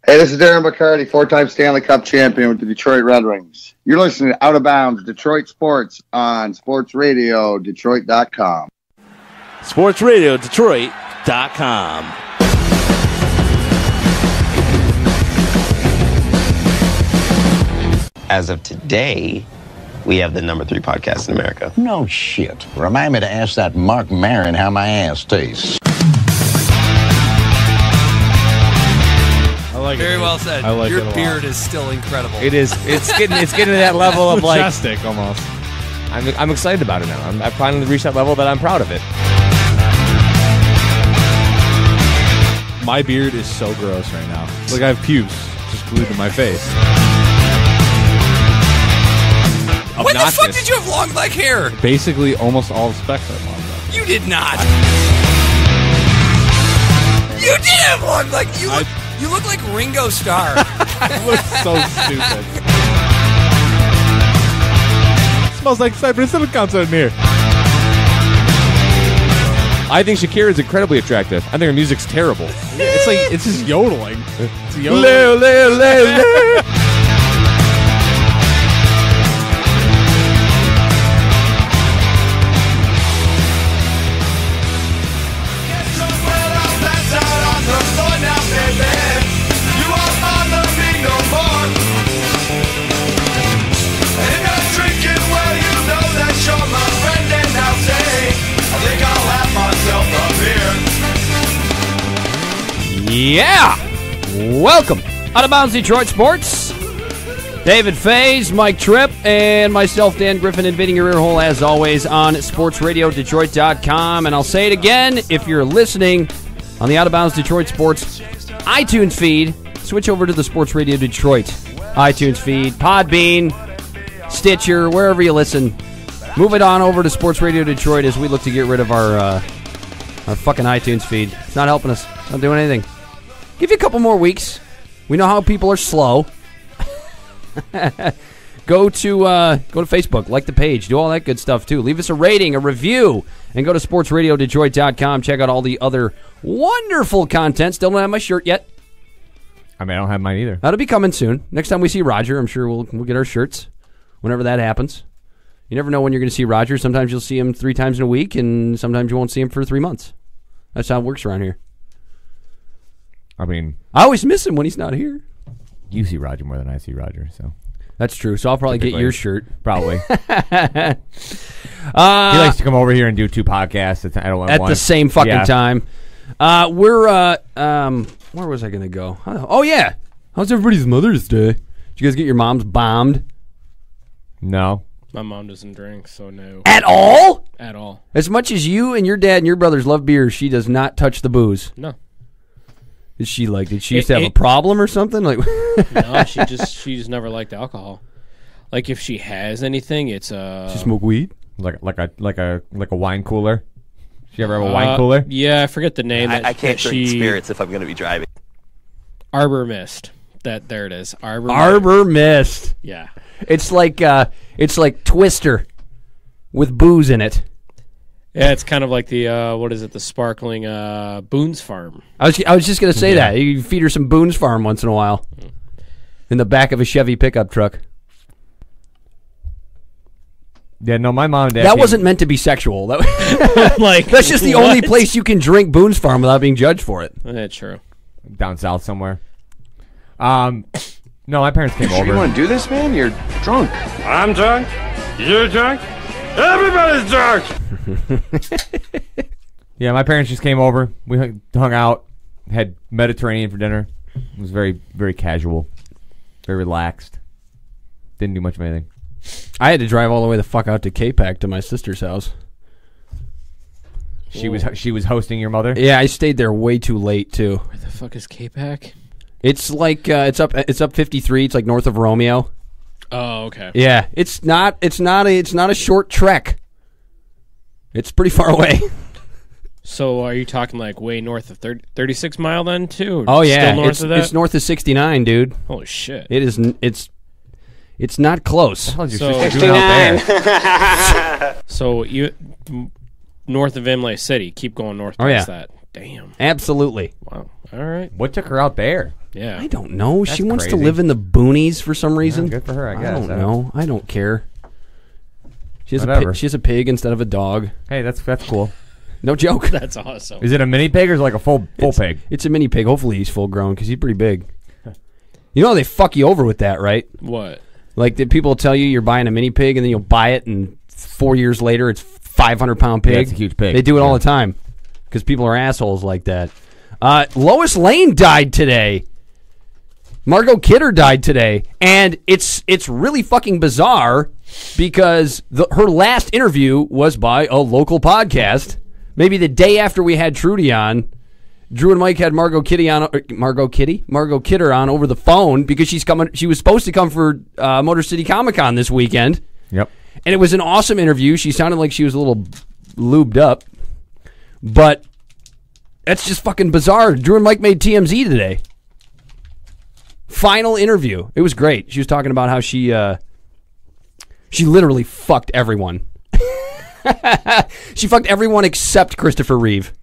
Hey, this is Darren McCarty, 4-time Stanley Cup champion with the Detroit Red Wings. You're listening to Out of Bounds Detroit Sports on sportsradiodetroit.com. sportsradiodetroit.com. As of today, we have the number 3 podcast in America. No shit. Remind me to ask that Mark Maron how my ass tastes. Very well said. I like Your it a lot. beard is still incredible. It is. It's getting to that level of like majestic almost. I'm excited about it now. I've finally reached that level that I'm proud of it. My beard is so gross right now. It's like I have pubes just glued to my face. When the fuck did you have long black hair? Basically, almost all the specs are long black. You did not. You did have long black. You look like Ringo Starr. I look so stupid. Smells like Cypress Hill concert in here. I think Shakira is incredibly attractive. I think her music's terrible. It's like it's just yodeling. It's yodeling. Le, le, le, le. Yeah! Welcome. Out of Bounds Detroit Sports. David Faze, Mike Tripp, and myself, Dan Griffin, invading your ear hole as always on sportsradiodetroit.com. And I'll say it again, if you're listening on the Out of Bounds Detroit Sports iTunes feed, switch over to the Sports Radio Detroit iTunes feed, Podbean, Stitcher, wherever you listen. Move it on over to Sports Radio Detroit as we look to get rid of our fucking iTunes feed. It's not helping us. It's not doing anything. Give you a couple more weeks. We know how people are slow. Go to Facebook, like the page, do all that good stuff too. Leave us a rating, a review, and go to sportsradiodetroit.com. Check out all the other wonderful content. Still don't have my shirt yet. I mean, I don't have mine either. That'll be coming soon. Next time we see Roger, I'm sure we'll get our shirts. Whenever that happens. You never know when you're going to see Roger. Sometimes you'll see him 3 times in a week, and sometimes you won't see him for 3 months. That's how it works around here. I mean, I always miss him when he's not here. You see Roger more than I see Roger, so that's true. So I'll probably get your shirt. Probably. He likes to come over here and do 2 podcasts at the same fucking time. Where was I going to go? Oh yeah, how's everybody's Mother's Day? Did you guys get your moms bombed? No. My mom doesn't drink, so no. At all? At all. As much as you and your dad and your brothers love beer, she does not touch the booze. No. Did she used to have a problem or something? Like no, she just never liked alcohol. Like if she has anything, it's She smoke weed? Like a wine cooler? She ever have a wine cooler? Yeah, I forget the name. I can't drink spirits if I'm going to be driving. Arbor Mist. There it is. Arbor Mist. Yeah. It's like Twister with booze in it. Yeah, it's kind of like the the sparkling Boone's Farm. I was just gonna say that you feed her some Boone's Farm once in a while, in the back of a Chevy pickup truck. Yeah, no, my mom and dad. That wasn't meant to be sexual. That's just the what? only place you can drink Boone's Farm without being judged for it. That's true. Down south somewhere. No, my parents came over. You want to do this, man? You're drunk. I'm drunk. You're drunk. Everybody's drunk. Yeah, my parents just came over. We hung out, had Mediterranean for dinner. It was very, very casual, very relaxed. Didn't do much of anything. I had to drive all the way the fuck out to K-Pac to my sister's house. She was hosting your mother? Yeah, I stayed there way too late too. Where the fuck is K-Pac? It's like it's up 53. It's like north of Romeo. Oh, okay. Yeah, it's not a short trek. It's pretty far away. So are you talking like way north of 36 Mile then too? Oh yeah, still north of that? It's north of 69, dude. Holy shit! It is. It's not close. So 69. So you north of Imlay City, keep going north past that. Damn. Absolutely. Wow. All right. What took her out there? Yeah. I don't know. That's she wants to crazy. live in the boonies for some reason. Yeah, good for her, I guess. I don't know. I don't care. She has, Whatever. she has a pig instead of a dog. Hey, that's cool. No joke. That's awesome. Is it a mini pig or is it like a full pig? It's a mini pig. Hopefully he's full grown because he's pretty big. You know they fuck you over with that, right? What? Like did people tell you you're buying a mini pig and then you'll buy it and 4 years later it's 500-pound pig? Yeah, it's a huge pig. They do it all the time because people are assholes like that. Lois Lane died today. Margot Kidder died today, and it's really fucking bizarre because her last interview was by a local podcast. Maybe the day after we had Trudy on, Drew and Mike had Margot Kidder on over the phone because she was supposed to come for Motor City Comic Con this weekend. Yep. And it was an awesome interview. She sounded like she was a little lubed up, but that's just fucking bizarre. Drew and Mike made TMZ today. Final interview. It was great. She was talking about how she literally fucked everyone. She fucked everyone except Christopher Reeve.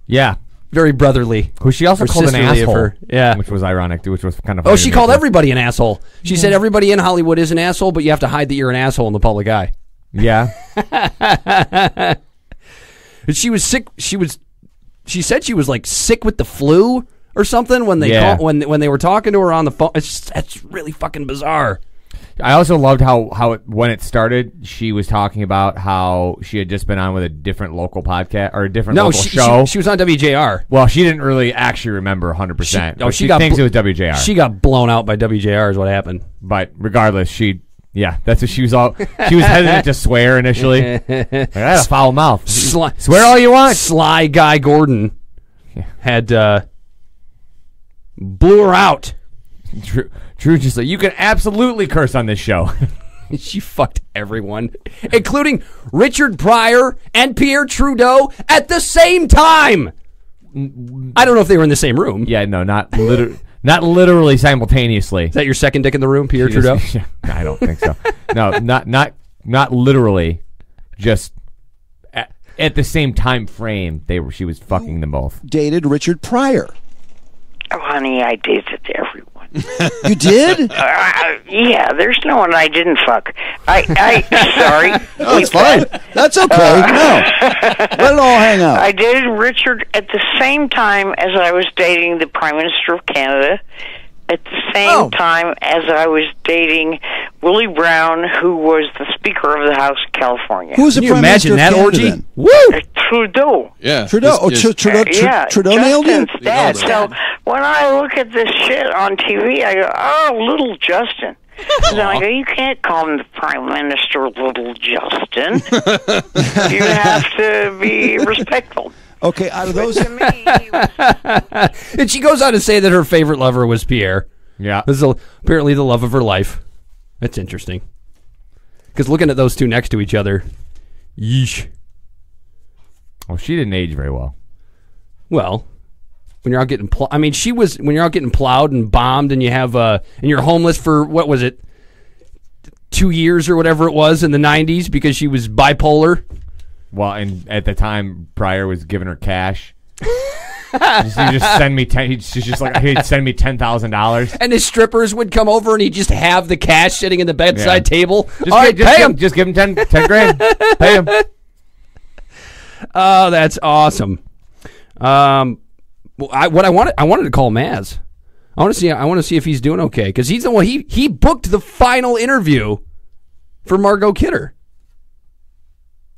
Yeah. Very brotherly. Who she also Or called an sisterly of asshole. her. Yeah. Which was ironic, which was kind of Oh, funny she to me, called too. everybody an asshole. She said everybody in Hollywood is an asshole, but you have to hide that you're an asshole in the public eye. Yeah. She was sick. She said she was like sick with the flu or something when they when they were talking to her on the phone. That's really fucking bizarre. I also loved how when it started, she was talking about how she had just been on with a different local podcast or a different local show. She was on WJR. Well, she didn't really actually remember 100%. She got thinks it was WJR. She got blown out by WJR is what happened. But regardless, that's what she was all. She was hesitant to swear initially. Like, I had a foul mouth. Swear all you want. Sly Guy Gordon had blew her out. Drew just like, you can absolutely curse on this show. She fucked everyone, including Richard Pryor and Pierre Trudeau at the same time. I don't know if they were in the same room. Yeah, no, not literally simultaneously. Is that your second dick in the room, Pierre Trudeau? I don't think so. No, not literally. Just at the same time frame, she was fucking them both. Dated Richard Pryor. Oh, honey, I dated everyone. You did? Yeah, there's no one I didn't fuck. Sorry. No, it's fine. That's okay. No. Let it all hang out. I dated Richard at the same time as I was dating the Prime Minister of Canada, at the same time as I was dating Willie Brown, who was the Speaker of the House of California. Who's the Prime Minister of Canada, orgy? then? Woo! Trudeau. Yeah. Trudeau. Trudeau nailed it? Justin's dad. So when I look at this shit on TV, I go, oh, little Justin. And then I go, you can't call him the Prime Minister Little Justin. You have to be respectful. Okay, out of those... And she goes on to say that her favorite lover was Pierre. Yeah. This is apparently the love of her life. That's interesting. Because looking at those two next to each other, yeesh. Well, she didn't age very well. Well, when you're out getting when you're out getting plowed and bombed and you have and you're homeless for, what was it, 2 years or whatever it was in the 90s because she was bipolar. Well, and at the time, Pryor was giving her cash. He'd just send me he'd send me $10,000. And his strippers would come over and he'd just have the cash sitting in the bedside table. Pay him. Just give him 10 grand. Pay him. Oh, that's awesome. I wanted to call Maz. I want to see if he's doing okay because he's the one he booked the final interview for Margot Kidder.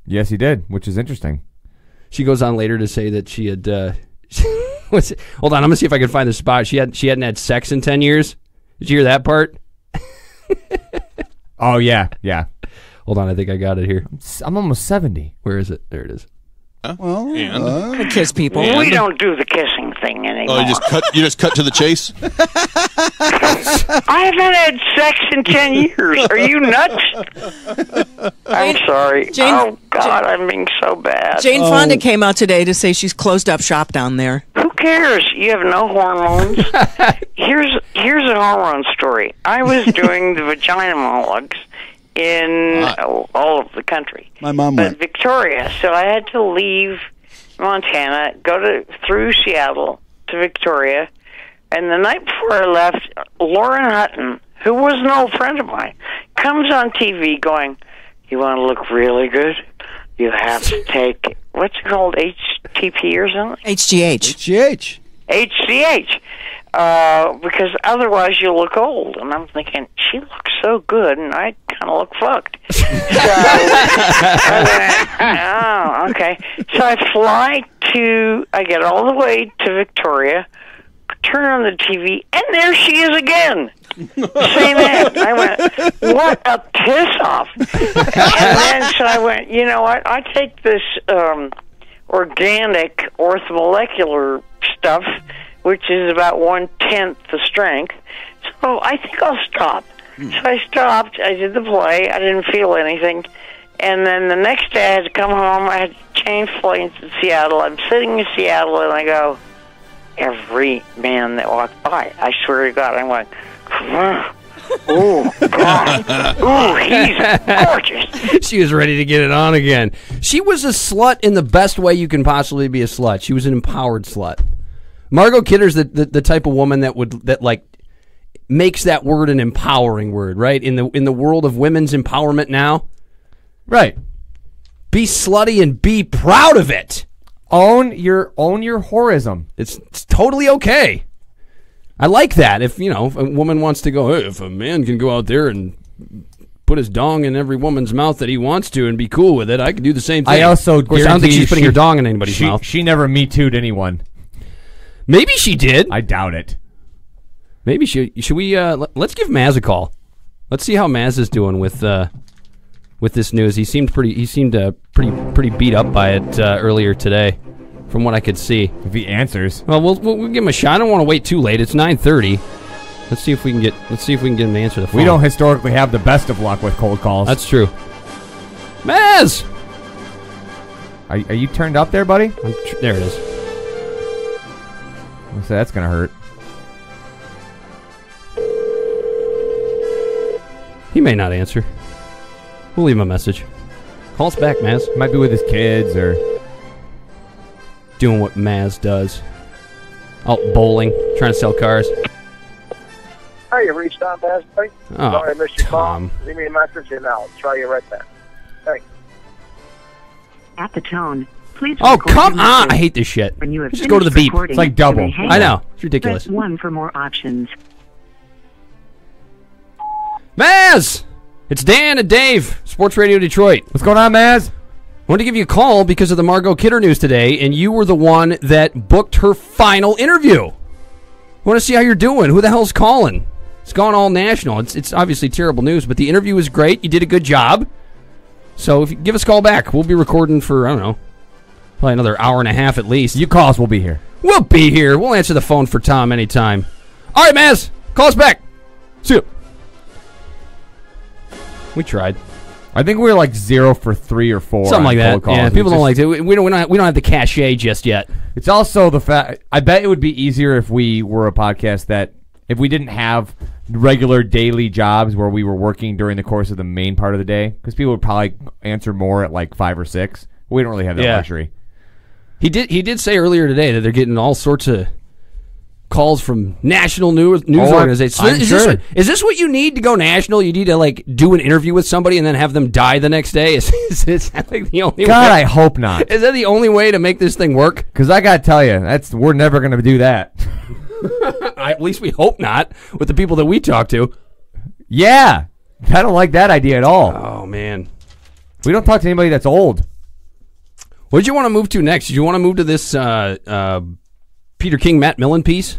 Yes, he did, which is interesting. She goes on later to say that she had. Hold on, I'm gonna see if I can find the spot. She hadn't had sex in 10 years. Did you hear that part? Oh yeah. Hold on, I think I got it here. I'm almost 70. Where is it? There it is. Well, kiss people. We don't do the kissing thing anymore. Oh, you just cut to the chase? I haven't had sex in 10 years. Are you nuts? I'm sorry. Oh, God, I'm being so bad. Jane Fonda came out today to say she's closed up shop down there. Who cares? You have no hormones. Here's a hormone story. I was doing the vagina monologues in all of the country. My mom went. Victoria, so I had to leave Montana, go through Seattle to Victoria, and the night before I left, Lauren Hutton, who was an old friend of mine, comes on TV going, "You want to look really good? You have to take, what's it called, HTP or something?" HGH. HGH. Because otherwise you'll look old. And I'm thinking, she looks so good, and I kind of look fucked. So I went, oh, okay. So I get all the way to Victoria, turn on the TV, and there she is again. Same ad. I went, what a piss off. And then so I went, you know what? I take this organic orthomolecular stuff, which is about 1/10 the strength. So I think I'll stop. So I stopped. I did the play. I didn't feel anything. And then the next day I had to come home. I had to change flights in Seattle. I'm sitting in Seattle, and I go, every man that walked by, I swear to God, I'm like, oh, God. Oh, he's gorgeous. She was ready to get it on again. She was a slut in the best way you can possibly be a slut. She was an empowered slut. Margot Kidder's the type of woman that makes that word an empowering word, right? In the world of women's empowerment now. Right. Be slutty and be proud of it. Own your whorism. It's totally okay. I like that. If a woman wants to go, hey, if a man can go out there and put his dong in every woman's mouth that he wants to and be cool with it, I can do the same thing. I also of course, I don't think she's putting her dong in anybody's mouth. She never Me Too'd anyone. Maybe she did. I doubt it. Maybe should we? Let's give Maz a call. Let's see how Maz is doing with this news. He seemed pretty beat up by it earlier today, from what I could see. If he answers, well, we'll give him a shot. I don't want to wait too late. It's 9:30. Let's see if we can get him to answer the phone. We don't historically have the best of luck with cold calls. That's true. Maz, are you turned up there, buddy? There it is. So that's gonna hurt. He may not answer. We'll leave him a message. Call us back, Maz. Might be with his kids or doing what Maz does. Out bowling, trying to sell cars. Hi, you reached out, Maz. Oh, sorry I missed your Tom. call. Leave me a message and I'll try you right back. Thanks. At the tone, please. Oh, come on! I hate this shit. When you have just go to the beep. It's like double. I know. It's ridiculous. Press 1 for more options. Maz! It's Dan and Dave, Sports Radio Detroit. What's going on, Maz? I wanted to give you a call because of the Margot Kidder news today, and you were the one that booked her final interview. I want to see how you're doing. Who the hell's calling? It's gone all national. It's obviously terrible news, but the interview was great. You did a good job. So if you give us a call back, we'll be recording for, I don't know, probably another hour and a half at least. You call us, we'll be here. We'll be here. We'll answer the phone for Tom anytime. All right, Maz, call us back. See you. We tried. I think we were like 0 for 3 or 4. Something like that. Yeah, people don't like it. We don't have the cachet just yet. It's also the fact. I bet it would be easier if we were a podcast that if we didn't have regular daily jobs where we were working during the course of the main part of the day, because people would probably answer more at like 5 or 6. We don't really have that luxury. He did say earlier today that they're getting all sorts of calls from national news organizations. Is this what you need to go national? You need to like do an interview with somebody and then have them die the next day? Is that like the only way? God, I hope not. Is that the only way to make this thing work? Because I got to tell you, we're never going to do that. At least we hope not with the people that we talk to. Yeah. I don't like that idea at all. Oh, man. We don't talk to anybody that's old. What did you want to move to next? Did you want to move to this Peter King, Matt Millen piece?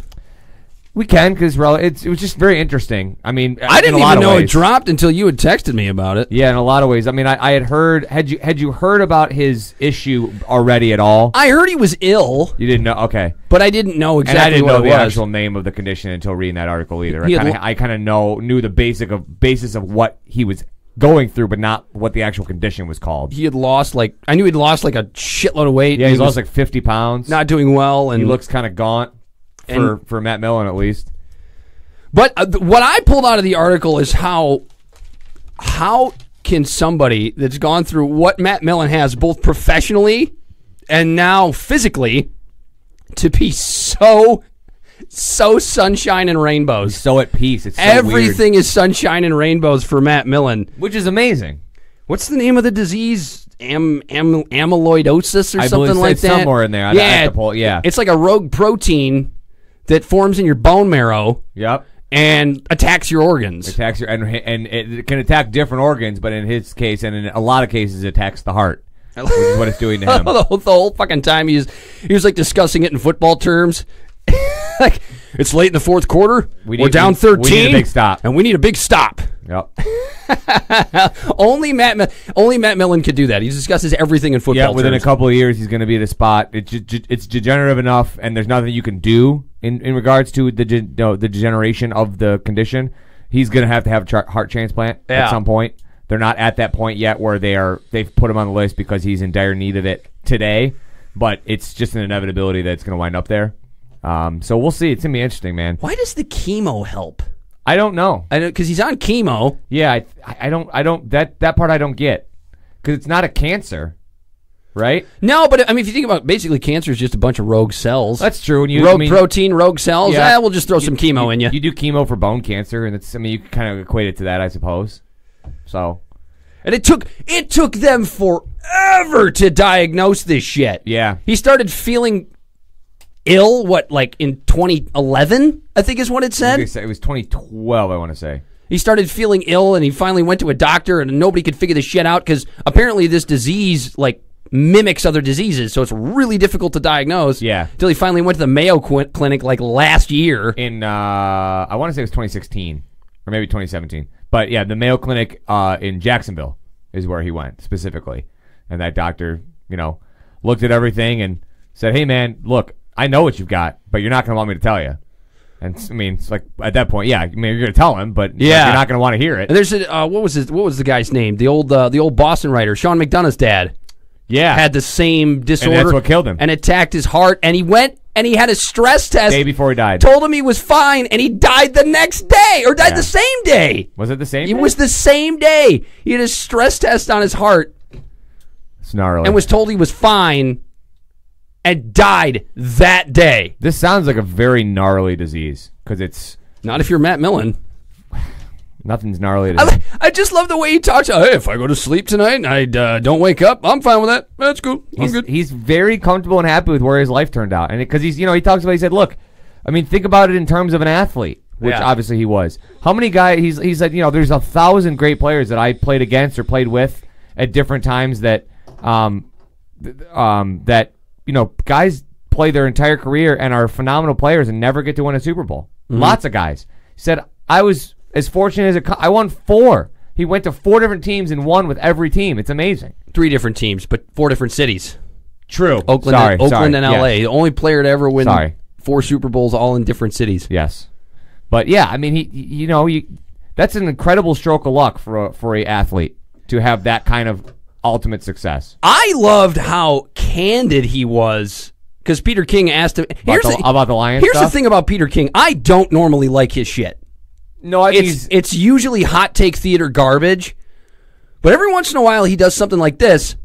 We can, because it was just very interesting. I mean, I didn't even know it dropped until you had texted me about it. Yeah, in a lot of ways. I mean, I had heard. Had you heard about his issue already at all? I heard he was ill. You didn't know? Okay, but I didn't know exactly. And I didn't what know it the was. actual name of the condition until reading that article either. I kind of knew the basis of what he was going through, but not what the actual condition was called. He had lost I knew he'd lost like a shitload of weight. Yeah, he lost like 50 pounds. Not doing well, and he looks kind of gaunt for Matt Millen at least. But what I pulled out of the article is how can somebody that's gone through what Matt Millen has, both professionally and now physically to be so sunshine and rainbows. So at peace. It's so Everything weird. is sunshine and rainbows for Matt Millen. Which is amazing. What's the name of the disease? Amyloidosis or I something believe like it's that? somewhere in there. Yeah, it's like a rogue protein that forms in your bone marrow. Yep. And attacks your organs. Attacks your and it can attack different organs, but in his case, and in a lot of cases, it attacks the heart, which is what it's doing to him. the whole fucking time he was like discussing it in football terms. Like, it's late in the fourth quarter. We're down 13. We need a big stop, and we need a big stop. Yep. Only Matt Millen could do that. He discusses everything in football. Yeah, within terms. a couple of years, he's going to be at a spot. It's degenerative enough, and there's nothing you can do in regards to the degeneration of the condition. He's going to have a heart transplant at some point. They're not at that point yet where they've put him on the list because he's in dire need of it today, but it's just an inevitability that it's going to wind up there. So we'll see. It's going to be interesting, man. Why does the chemo help? I don't know. Because he's on chemo. Yeah, I don't. That part I don't get. Because it's not a cancer, right? No, but I mean, if you think about basically cancer is just a bunch of rogue cells. That's true. And rogue protein, rogue cells. Yeah, we'll just throw some chemo in you. You do chemo for bone cancer, and you can kind of equate it to that, I suppose. So, and it took them forever to diagnose this shit. Yeah, he started feeling ill, like in 2011, I think is what it said. It was 2012, I want to say. He started feeling ill, and he finally went to a doctor, and nobody could figure this shit out because apparently this disease, mimics other diseases, so it's really difficult to diagnose. Yeah. Until he finally went to the Mayo Clinic, last year. In, I want to say it was 2016, or maybe 2017. But, yeah, the Mayo Clinic in Jacksonville is where he went, specifically. And that doctor, looked at everything and said, hey, man, look, I know what you've got, but you're not going to want me to tell you. And it's like at that point, you're going to tell him, but you're not going to want to hear it. And there's what was the guy's name? The old Boston writer, Sean McDonough's dad. Yeah, had the same disorder, and that's what killed him, and attacked his heart. And he went and he had a stress test day before he died. Told him he was fine, and he died the next day, or died the same day. Was it the same? It was the same day. He had a stress test on his heart. It's gnarly. And was told he was fine. And died that day. This sounds like a very gnarly disease because it's not if you're Matt Millen. Nothing's gnarly. I just love the way he talks. Hey, if I go to sleep tonight and I don't wake up, I'm fine with that. That's cool. I'm good. He's very comfortable and happy with where his life turned out, and because he talks about. He said, "Look, I mean, think about it in terms of an athlete, which obviously he was. How many guys? He said, there's 1,000 great players that I played against or played with at different times that guys play their entire career and are phenomenal players and never get to win a Super Bowl. Mm-hmm. Lots of guys. He said, I was as fortunate as I won 4. He went to 4 different teams and won with every team. It's amazing. 3 different teams, but 4 different cities. True. Oakland and L.A. The only player to ever win 4 Super Bowls all in different cities. Yes. But, yeah, I mean, that's an incredible stroke of luck for a athlete to have that kind of ultimate success. I loved how candid he was because Peter King asked him about the Lions. Here's the thing about Peter King. I don't normally like his shit. No, it's usually hot take theater garbage, but every once in a while he does something like this,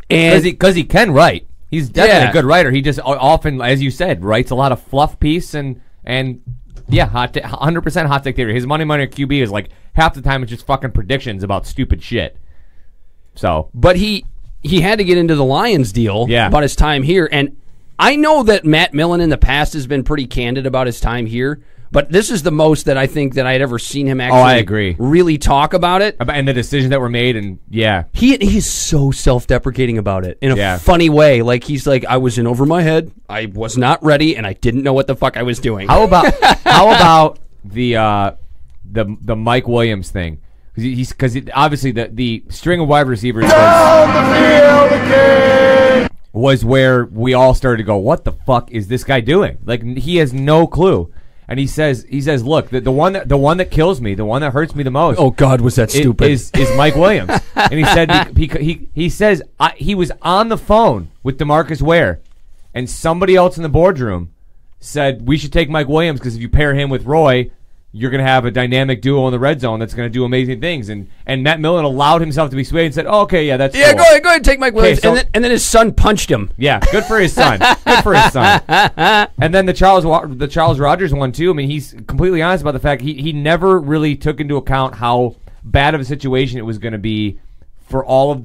and because he can write. He's definitely a good writer. He just often, as you said, writes a lot of fluff piece and 100% hot take theater. His Money QB is like half the time it's just fucking predictions about stupid shit. So, but he had to get into the Lions deal about his time here, and I know that Matt Millen in the past has been pretty candid about his time here, but this is the most that I think that I had ever seen him actually I agree. Really talk about it. And the decisions that were made, and He's so self-deprecating about it in a funny way. Like, he's like, I was in over my head, I was not ready, and I didn't know what the fuck I was doing. How about the Mike Williams thing? Because obviously the string of wide receivers was where we all started to go, what the fuck is this guy doing? Like, he has no clue. And he says, look, the one that kills me, the one that hurts me the most. Oh God, was that stupid? Is Mike Williams? And he said he says he was on the phone with DeMarcus Ware, and somebody else in the boardroom said we should take Mike Williams because if you pair him with Roy, you're going to have a dynamic duo in the red zone that's going to do amazing things. And Matt Millen allowed himself to be swayed and said, oh, okay, yeah, that's cool. Go ahead, take Mike Williams. So, and then his son punched him. Yeah, good for his son. Good for his son. And then the Charles Rogers one, too. I mean, he's completely honest about the fact he never really took into account how bad of a situation it was going to be for all of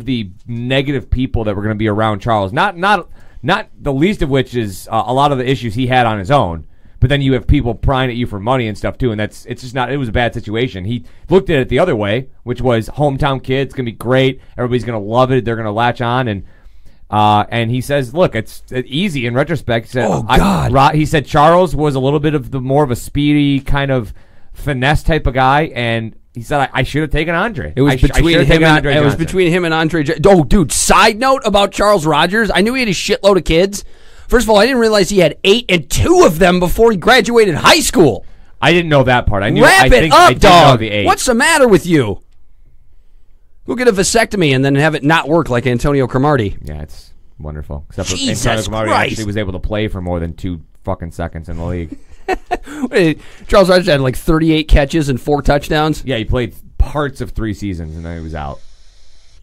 the negative people that were going to be around Charles. Not the least of which is a lot of the issues he had on his own. But then you have people prying at you for money and stuff too, and it was a bad situation. He looked at it the other way, which was hometown kid, it's gonna be great, everybody's gonna love it, they're gonna latch on, and he says, look, it's easy in retrospect. He said, he said Charles was a little bit of the more of a speedy kind of finesse type of guy, and he said I should have taken Andre. It was between him and Andre. Oh, dude! Side note about Charles Rogers, I knew he had a shitload of kids. First of all, I didn't realize he had 8, and 2 of them before he graduated high school. I didn't know that part. I did dog. Know the 8. What's the matter with you? Go get a vasectomy and then have it not work like Antonio Cromartie. Yeah, it's wonderful. Except Jesus Antonio Cromartie Christ. actually was able to play for more than 2 fucking seconds in the league. Charles Rogers had like 38 catches and 4 touchdowns. Yeah, he played parts of 3 seasons and then he was out.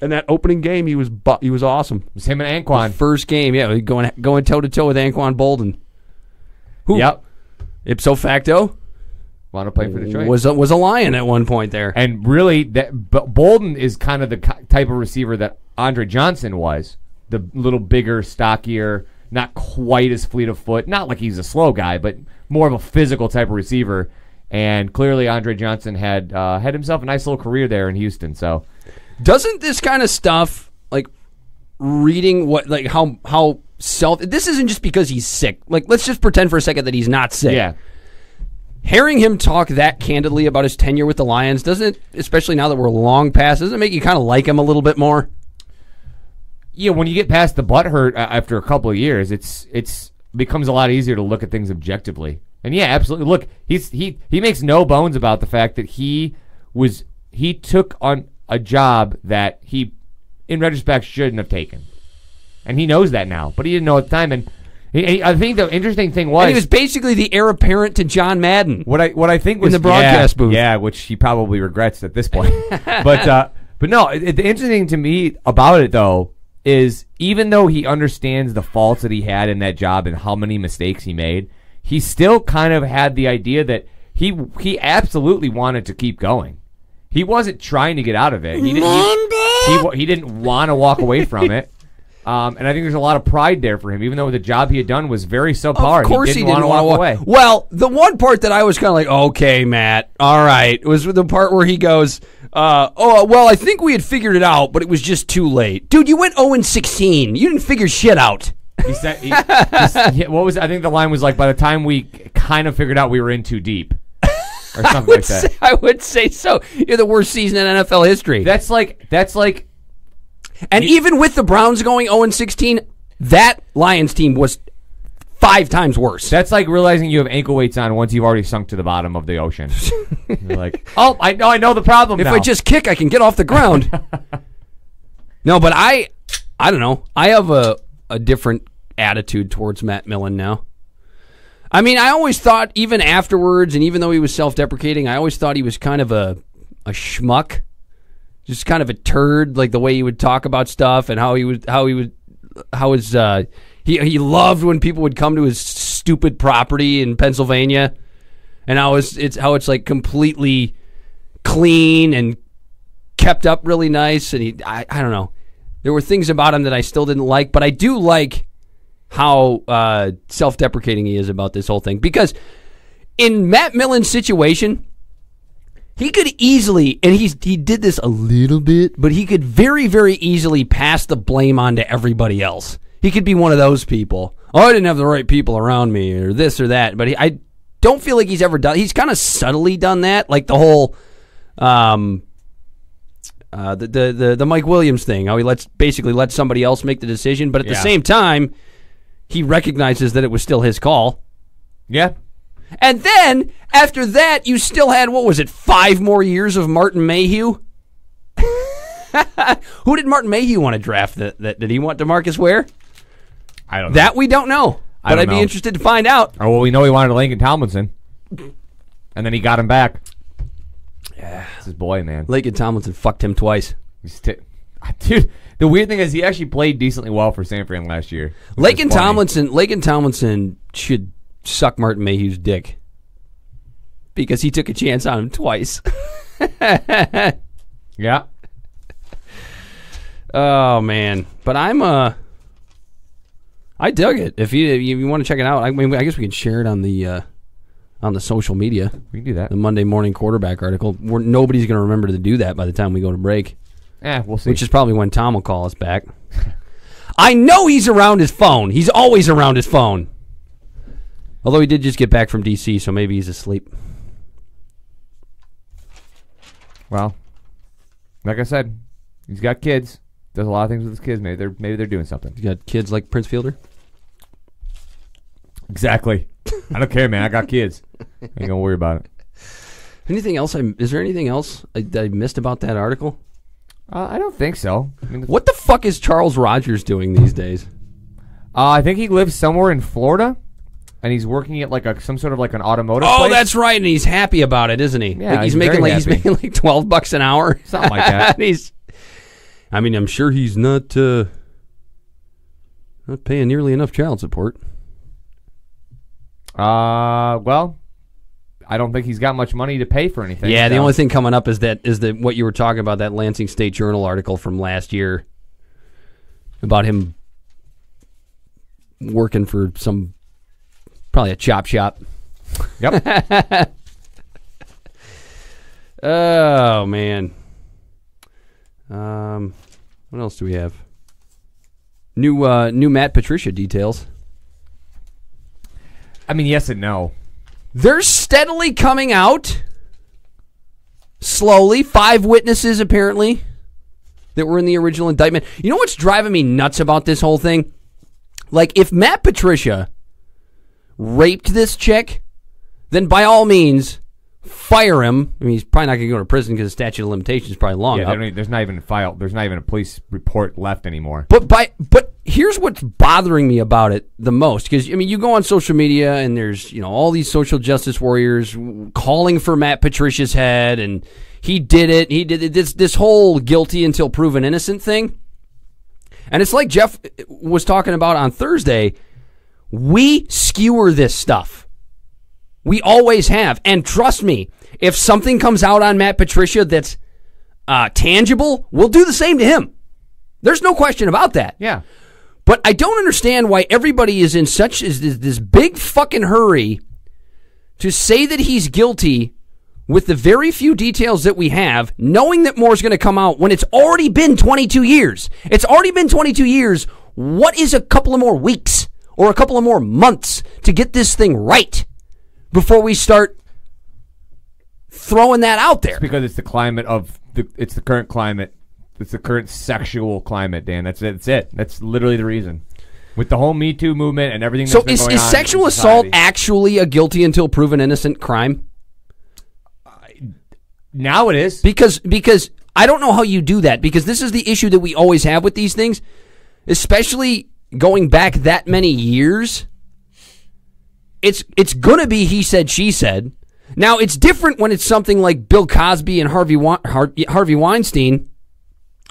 And that opening game, he was awesome. It was him and Anquan. His first game, yeah, going toe to toe with Anquan Bolden. Who, yep, ipso facto, want to play for Detroit. Was a Lion at one point there. And really, Bolden is kind of the type of receiver that Andre Johnson was. The little bigger, stockier, not quite as fleet of foot. Not like he's a slow guy, but more of a physical type of receiver. And clearly, Andre Johnson had himself a nice little career there in Houston. So. Doesn't this kind of stuff, like reading how self... This isn't just because he's sick. Like, let's just pretend for a second that he's not sick. Yeah. Hearing him talk that candidly about his tenure with the Lions, doesn't it, especially now that we're long past, doesn't it make you kind of like him a little bit more? Yeah, when you get past the butthurt after a couple of years, it's becomes a lot easier to look at things objectively. And yeah, absolutely. Look, he makes no bones about the fact that he took on a job that he, in retrospect, shouldn't have taken. And he knows that now, but he didn't know at the time. And I think the interesting thing was... And he was basically the heir apparent to John Madden. What I think was... In the broadcast booth. Yeah, which he probably regrets at this point. But no, the interesting to me about it, though, is even though he understands the faults that he had in that job and how many mistakes he made, he still kind of had the idea that he absolutely wanted to keep going. He wasn't trying to get out of it. He didn't want to walk away from it. And I think there's a lot of pride there for him, even though the job he had done was very subpar. Of course he didn't want to walk away. Well, the one part that I was kind of like, okay, Matt, all right, was the part where he goes, I think we had figured it out, but it was just too late. Dude, you went 0-16. You didn't figure shit out. He said, what was? I think the line was like, by the time we kind of figured out we were in too deep. Or something like that. I would say so. You're the worst season in NFL history. That's like. And even with the Browns going 0-16, that Lions team was 5 times worse. That's like realizing you have ankle weights on once you've already sunk to the bottom of the ocean. You're like, oh, I know the problem now. If I just kick, I can get off the ground. No, but I don't know. I have a different attitude towards Matt Millen now. I mean, I always thought, even afterwards, and even though he was self-deprecating, I always thought he was kind of a schmuck, just kind of a turd, like the way he would talk about stuff and he loved when people would come to his stupid property in Pennsylvania, and how it's like completely clean and kept up really nice, and I don't know. There were things about him that I still didn't like, but I do like how self-deprecating he is about this whole thing. Because in Matt Millen's situation, he could easily, and he did this a little bit, but he could very, very easily pass the blame on to everybody else. He could be one of those people. Oh, I didn't have the right people around me, or this or that. But I don't feel like he's ever done. He's kind of subtly done that, like the whole the Mike Williams thing. How he basically lets somebody else make the decision, but at the same time, he recognizes that it was still his call. Yeah. And then, after that, you still had, 5 more years of Martin Mayhew? Who did Martin Mayhew want to draft? Did he want DeMarcus Ware? I don't know. That we don't know. But I'd be interested to find out. Oh, well, we know he wanted Lincoln Tomlinson. And then he got him back. Yeah. It's his boy, man. Lakin Tomlinson fucked him twice. Dude, the weird thing is he actually played decently well for San Fran last year. Lakin Tomlinson should suck Martin Mayhew's dick. Because he took a chance on him twice. Yeah. Oh, man. But I dug it. If you want to check it out, I mean, I guess we can share it on the social media. We can do that. The Monday Morning Quarterback article. Nobody's going to remember to do that by the time we go to break. We'll see. Which is probably when Tom will call us back. I know he's around his phone. He's always around his phone. Although he did just get back from D.C., so maybe he's asleep. Well, like I said, he's got kids. Does a lot of things with his kids. Maybe they're doing something. You got kids like Prince Fielder? Exactly. I don't care, man. I got kids. Ain't gonna worry about it. Anything else? Is there anything else that I missed about that article? I don't think so. I mean, what the fuck is Charles Rogers doing these days? I think he lives somewhere in Florida, and he's working at like some sort of like an automotive place. That's right, and he's happy about it, isn't he? Yeah, like he's making like $12 an hour, something like that. And I'm sure he's not paying nearly enough child support. Well, I don't think he's got much money to pay for anything. Yeah, the only thing coming up is that what you were talking about, that Lansing State Journal article from last year about him working for probably a chop shop. Yep. Oh, man. What else do we have? New Matt Patricia details. I mean, yes and no. They're steadily coming out. Slowly. 5 witnesses, apparently, that were in the original indictment. You know what's driving me nuts about this whole thing? Like, if Matt Patricia raped this chick, then by all means, fire him. I mean, he's probably not going to go to prison because the statute of limitations is probably long up. There's not even a file. There's not even a police report left anymore. But here's what's bothering me about it the most, because I mean, you go on social media and there's all these social justice warriors calling for Matt Patricia's head, and he did it. This whole guilty until proven innocent thing, and it's like Jeff was talking about on Thursday. We skewer this stuff. We always have. And trust me, if something comes out on Matt Patricia that's tangible, we'll do the same to him. There's no question about that. Yeah. But I don't understand why everybody is in such this big fucking hurry to say that he's guilty with the very few details that we have, knowing that more is going to come out when it's already been 22 years. It's already been 22 years. What is a couple of more weeks or a couple of more months to get this thing right before we start throwing that out there? It's because it's the climate it's the current climate. It's the current sexual climate, Dan. That's it. That's literally the reason. With the whole Me Too movement and everything that's been going on. So is sexual assault actually a guilty until proven innocent crime? Now it is. Because I don't know how you do that, because this is the issue that we always have with these things, especially going back that many years. It's going to be he said, she said. Now, it's different when it's something like Bill Cosby and Harvey Weinstein,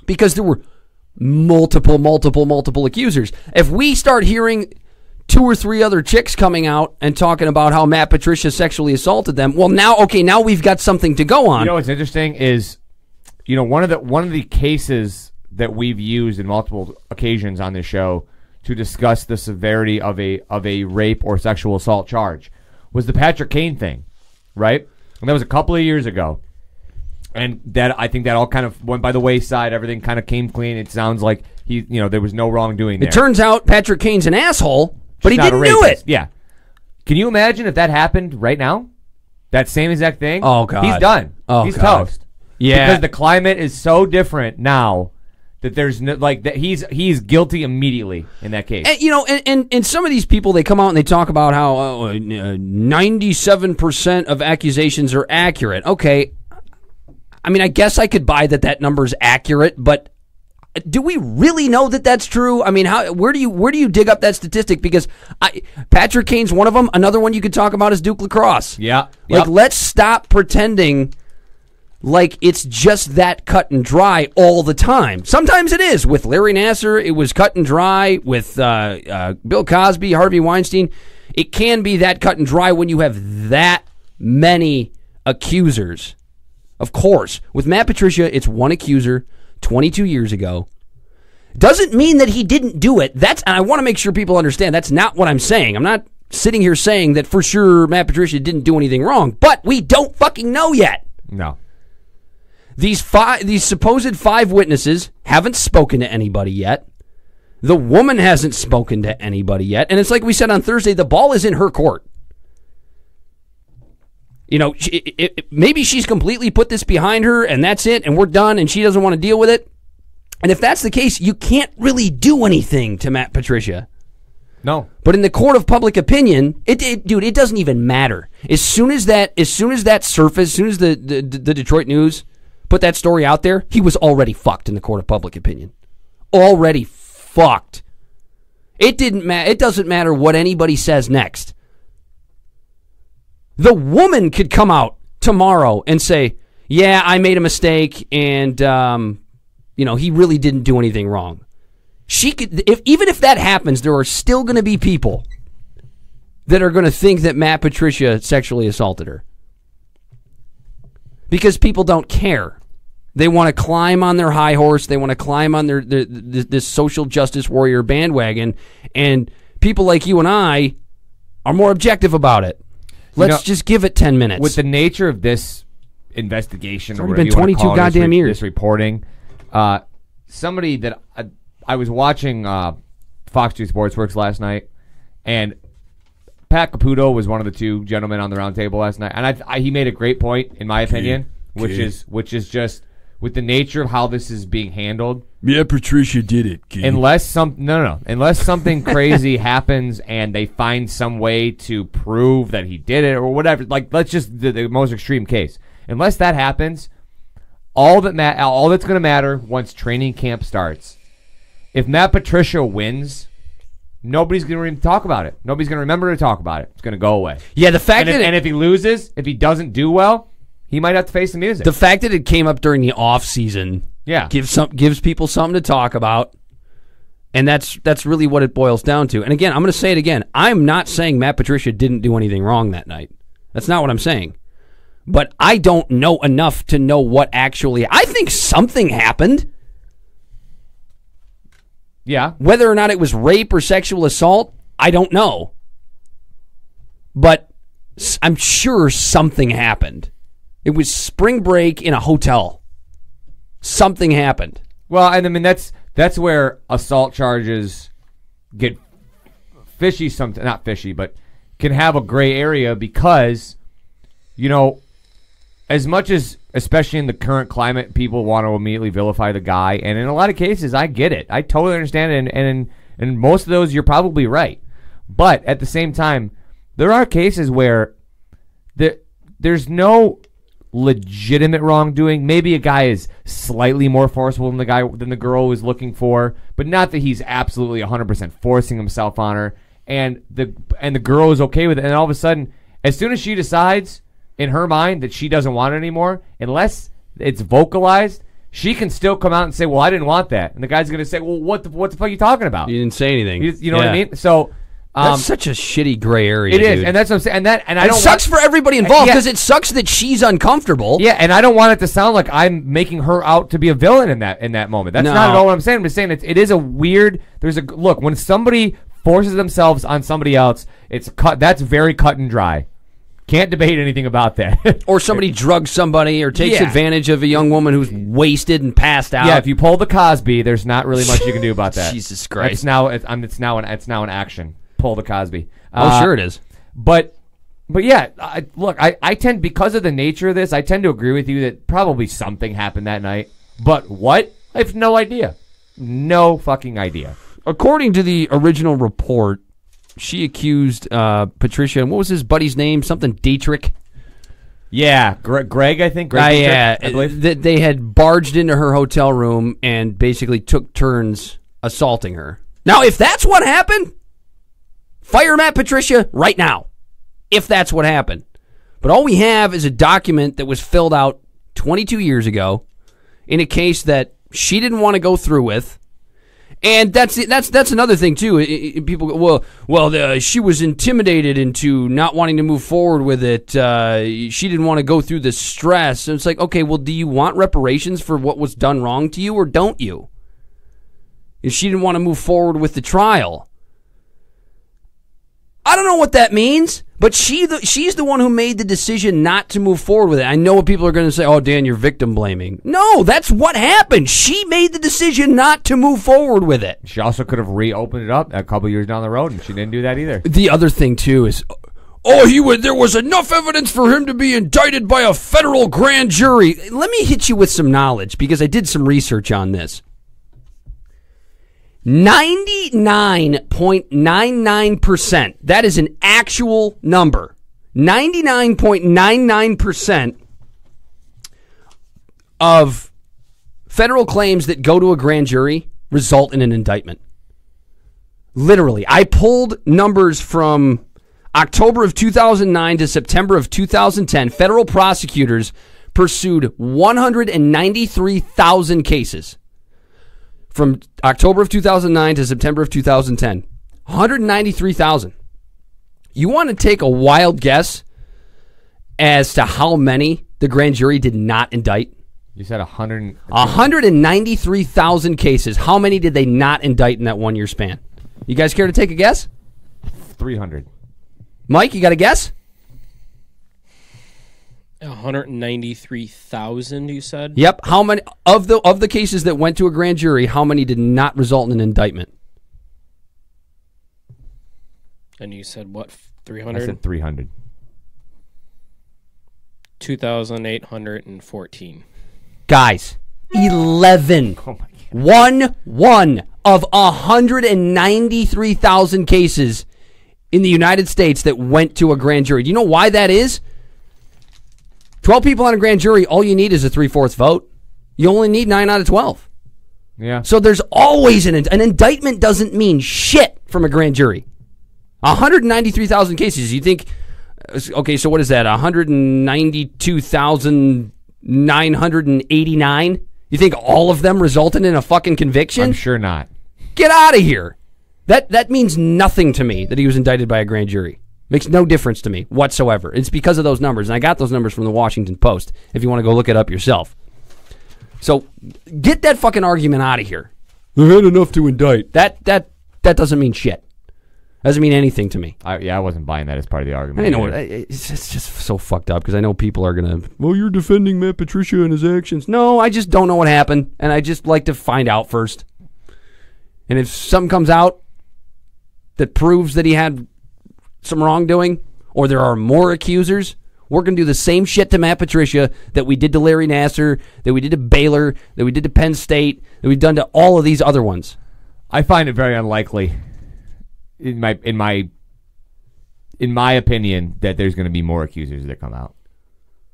because there were multiple accusers. If we start hearing 2 or 3 other chicks coming out and talking about how Matt Patricia sexually assaulted them, well, now we've got something to go on. You know what's interesting is, one of the cases that we've used in multiple occasions on this show to discuss the severity of a rape or sexual assault charge was the Patrick Kane thing, right? And that was a couple of years ago. And I think that all kind of went by the wayside. Everything kind of came clean. It sounds like there was no wrongdoing there. It turns out Patrick Kane's an asshole, but he didn't do it. Yeah. Can you imagine if that happened right now? That same exact thing? Oh, God. He's done. Oh, he's God. toast. Yeah. Because the climate is so different now that there's no, that he's guilty immediately in that case. And some of these people, they come out and they talk about how 97% of accusations are accurate. Okay. I mean, I guess I could buy that number's accurate, but do we really know that that's true? I mean, where do you dig up that statistic? Because Patrick Kane's one of them. Another one you could talk about is Duke Lacrosse. Yeah. Like, let's stop pretending like it's just that cut and dry all the time. Sometimes it is. With Larry Nassar, it was cut and dry. With Bill Cosby, Harvey Weinstein, it can be that cut and dry when you have that many accusers. Of course. With Matt Patricia, it's one accuser 22 years ago. Doesn't mean that he didn't do it. And I want to make sure people understand that's not what I'm saying. I'm not sitting here saying that for sure Matt Patricia didn't do anything wrong, but we don't fucking know yet. No. These supposed 5 witnesses haven't spoken to anybody yet. The woman hasn't spoken to anybody yet. And it's like we said on Thursday, the ball is in her court. You know, maybe she's completely put this behind her and that's it and we're done and she doesn't want to deal with it. And if that's the case, you can't really do anything to Matt Patricia. No. But in the court of public opinion, dude, it doesn't even matter. As soon as that surfaced, as soon as the Detroit News put that story out there, he was already fucked in the court of public opinion. Already fucked. It doesn't matter what anybody says next. The woman could come out tomorrow and say, yeah, I made a mistake and, he really didn't do anything wrong. She could, even if that happens, there are still going to be people that are going to think that Matt Patricia sexually assaulted her. Because people don't care. They want to climb on their high horse. They want to climb on this social justice warrior bandwagon. And people like you and I are more objective about it. Let's just give it 10 minutes. With the nature of this investigation, it's already been 22 goddamn years. This reporting, somebody that I was watching Fox 2 Sportsworks last night, and Pat Caputo was one of the 2 gentlemen on the round table last night, and he made a great point, in my opinion, which is just with the nature of how this is being handled. Yeah, Patricia did it, kid. Unless something crazy happens and they find some way to prove that he did it or whatever, like let's just the most extreme case. Unless that happens, all that's going to matter once training camp starts. If Matt Patricia wins, nobody's going to talk about it. Nobody's going to remember to talk about it. It's going to go away. Yeah, the fact and if he loses, if he doesn't do well, he might have to face the music. The fact that it came up during the off season, gives people something to talk about, and that's really what it boils down to. And again, I'm going to say it again. I'm not saying Matt Patricia didn't do anything wrong that night. That's not what I'm saying. But I don't know enough to know what actually. I think something happened. Yeah. Whether or not it was rape or sexual assault, I don't know. But I'm sure something happened. It was spring break in a hotel. Something happened. Well, and I mean that's where assault charges get fishy. Not fishy, but can have a gray area because, as much as, especially in the current climate, people want to immediately vilify the guy, and in a lot of cases, I get it. I totally understand it, and in most of those, you're probably right. But at the same time, there are cases where there's no legitimate wrongdoing. Maybe a guy is slightly more forceful than the girl was looking for, but not that he's absolutely 100% forcing himself on her. And the girl is okay with it. And all of a sudden, as soon as she decides in her mind that she doesn't want it anymore, unless it's vocalized, she can still come out and say, "Well, I didn't want that." And the guy's going to say, "Well, what the fuck are you talking about? You didn't say anything." You know what I mean? So. That's such a shitty gray area. It is, dude. and that's what I'm saying. And I don't. It sucks for everybody involved because it sucks that she's uncomfortable. Yeah, and I don't want it to sound like I'm making her out to be a villain in that moment. That's not at all what I'm saying. I'm just saying it is a weird. Look, when somebody forces themselves on somebody else, that's very cut and dry. Can't debate anything about that. Or somebody drugs somebody or takes advantage of a young woman who's wasted and passed out. Yeah, if you pull the Cosby, there's not really much you can do about that. Jesus Christ! It's now an action. Pull the Cosby. Sure it is. But yeah, I tend, because of the nature of this, I tend to agree with you that probably something happened that night. But what? I have no idea. No fucking idea. According to the original report, she accused Patricia, and what was his buddy's name? Something Dietrich. Yeah, Greg, I think. Yeah, I believe. They had barged into her hotel room and basically took turns assaulting her. Now, if that's what happened, fire Matt Patricia right now. If that's what happened. But all we have is a document that was filled out 22 years ago in a case that she didn't want to go through with. And that's another thing, too. People go, well, she was intimidated into not wanting to move forward with it. She didn't want to go through the stress. And it's like, okay, well, do you want reparations for what was done wrong to you, or don't you? If she didn't want to move forward with the trial. I don't know what that means, but she's the one who made the decision not to move forward with it. I know what people are going to say, oh, Dan, you're victim blaming. No, that's what happened. She made the decision not to move forward with it. She also could have reopened it up a couple years down the road, and she didn't do that either. The other thing, too, is, there was enough evidence for him to be indicted by a federal grand jury. Let me hit you with some knowledge, because I did some research on this. 99.99%, that is an actual number, 99.99% of federal claims that go to a grand jury result in an indictment. Literally. I pulled numbers from October of 2009 to September of 2010. Federal prosecutors pursued 193,000 cases. From October of 2009 to September of 2010. 193,000. You want to take a wild guess as to how many the grand jury did not indict? You said 193,000 cases. How many did they not indict in that 1 year span? You guys care to take a guess? 300. Mike, you got a guess? 193,000, you said? Yep. How many of the cases that went to a grand jury, how many did not result in an indictment? And you said what, 300? I said 300. 2,814. Guys, 11. Oh my God. One of 193,000 cases in the United States that went to a grand jury. Do you know why that is? 12 people on a grand jury, all you need is a 3/4 vote. You only need 9 out of 12. Yeah. So there's always an indictment doesn't mean shit from a grand jury. 193,000 cases. You think, okay, so what is that? 192,989? You think all of them resulted in a fucking conviction? I'm sure not. Get out of here. That means nothing to me that he was indicted by a grand jury. Makes no difference to me whatsoever. It's because of those numbers. And I got those numbers from the Washington Post, if you want to go look it up yourself. So get that fucking argument out of here. They had enough to indict. That doesn't mean shit. Doesn't mean anything to me. I wasn't buying that as part of the argument. I know. It's just so fucked up because I know people are going to, well, you're defending Matt Patricia and his actions. No, I just don't know what happened. And I just like to find out first. And if something comes out that proves that he had some wrongdoing, or there are more accusers, we're going to do the same shit to Matt Patricia that we did to Larry Nassar, that we did to Baylor, that we did to Penn State, that we've done to all of these other ones. I find it very unlikely, in my opinion, that there's going to be more accusers that come out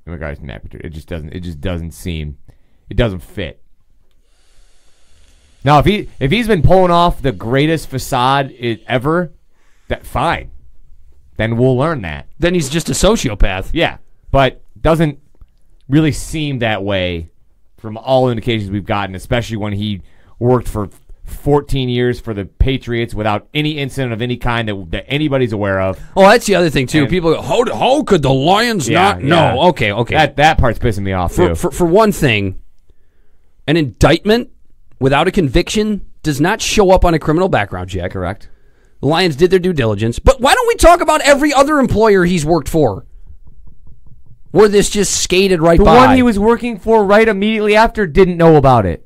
in regards to Matt Patricia. It just doesn't fit. Now, if he's been pulling off the greatest facade ever, that fine. Then we'll learn that. Then he's just a sociopath. Yeah, but doesn't really seem that way from all indications we've gotten, especially when he worked for 14 years for the Patriots without any incident of any kind that anybody's aware of. Oh, that's the other thing, too. And people go, how could the Lions not know? Okay. That part's pissing me off, too. For one thing, an indictment without a conviction does not show up on a criminal background check. Correct. The Lions did their due diligence. But why don't we talk about every other employer he's worked for? Where this just skated right by. The one he was working for right immediately after didn't know about it.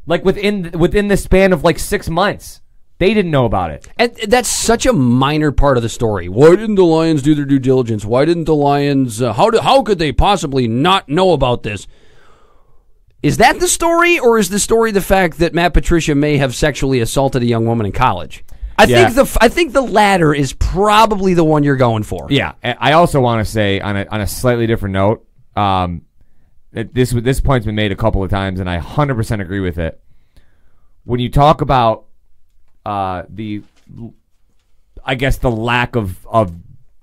Like within the span of like 6 months. They didn't know about it. And that's such a minor part of the story. Why didn't the Lions do their due diligence? Why didn't the Lions... How could they possibly not know about this? Is that the story, or is the story the fact that Matt Patricia may have sexually assaulted a young woman in college? I think the latter is probably the one you're going for. Yeah. I also want to say on a slightly different note, this point's been made a couple of times, and I 100% agree with it. When you talk about the lack of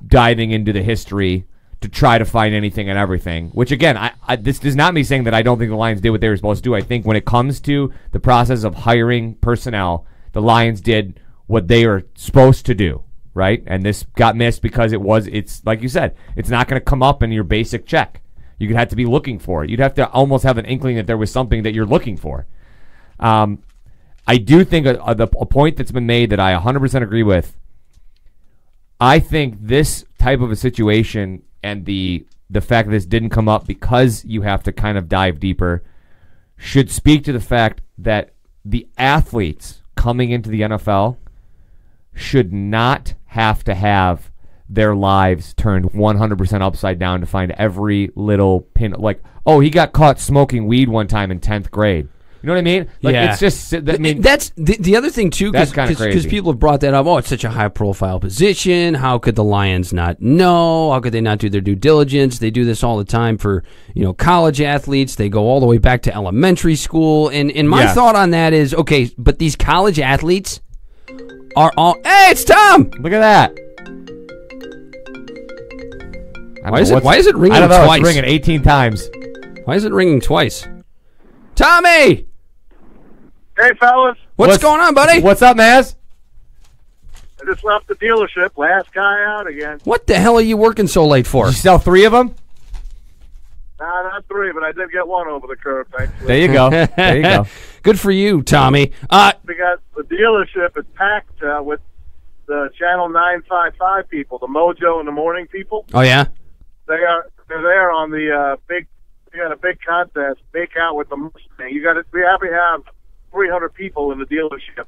diving into the history to try to find anything and everything, which again, this is not me saying that I don't think the Lions did what they were supposed to do. I think when it comes to the process of hiring personnel, the Lions did what they are supposed to do, right? And this got missed because it's like you said, it's not going to come up in your basic check. You could have to be looking for it. You'd have to almost have an inkling that there was something that you're looking for. I do think a point that's been made that I 100% agree with. I think this type of a situation and the fact that this didn't come up because you have to kind of dive deeper should speak to the fact that the athletes coming into the NFL should not have to have their lives turned 100% upside down to find every little pin. Like, oh, he got caught smoking weed one time in 10th grade. You know what I mean? Like, yeah. It's just, I mean, that's the other thing too. That's kind of crazy because people have brought that up. Oh, it's such a high-profile position. How could the Lions not know? How could they not do their due diligence? They do this all the time for college athletes. They go all the way back to elementary school. And my thought on that is, okay, but these college athletes are all. Hey, it's Tom. Look at that. Why is it ringing I don't know, twice? It's ringing 18 times. Why is it ringing twice? Tommy! Hey, fellas. What's going on, buddy? What's up, Maz? I just left the dealership. Last guy out again. What the hell are you working so late for? Did you sell 3 of them? Nah, not 3, but I did get 1 over the curb, thankfully. There you go. There you go. Good for you, Tommy. We got the dealership is packed with the Channel 955 people, the Mojo in the Morning people. Oh, yeah? They're there on the big. We got a big contest, Make Out with the Mustang. We happy to have 300 people in the dealership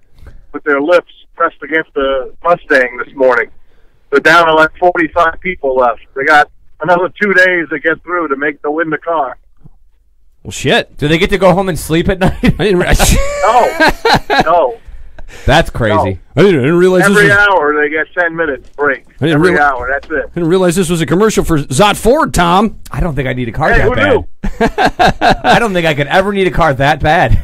with their lips pressed against the Mustang this morning. They're down to like 45 people left. They got another 2 days to get through to win the car. Well, shit. Do they get to go home and sleep at night? No. That's crazy. No. I didn't realize every hour they get 10 minutes break. Every hour, that's it. I didn't realize this was a commercial for Zott Ford, Tom. I don't think I need a car that bad. I don't think I could ever need a car that bad.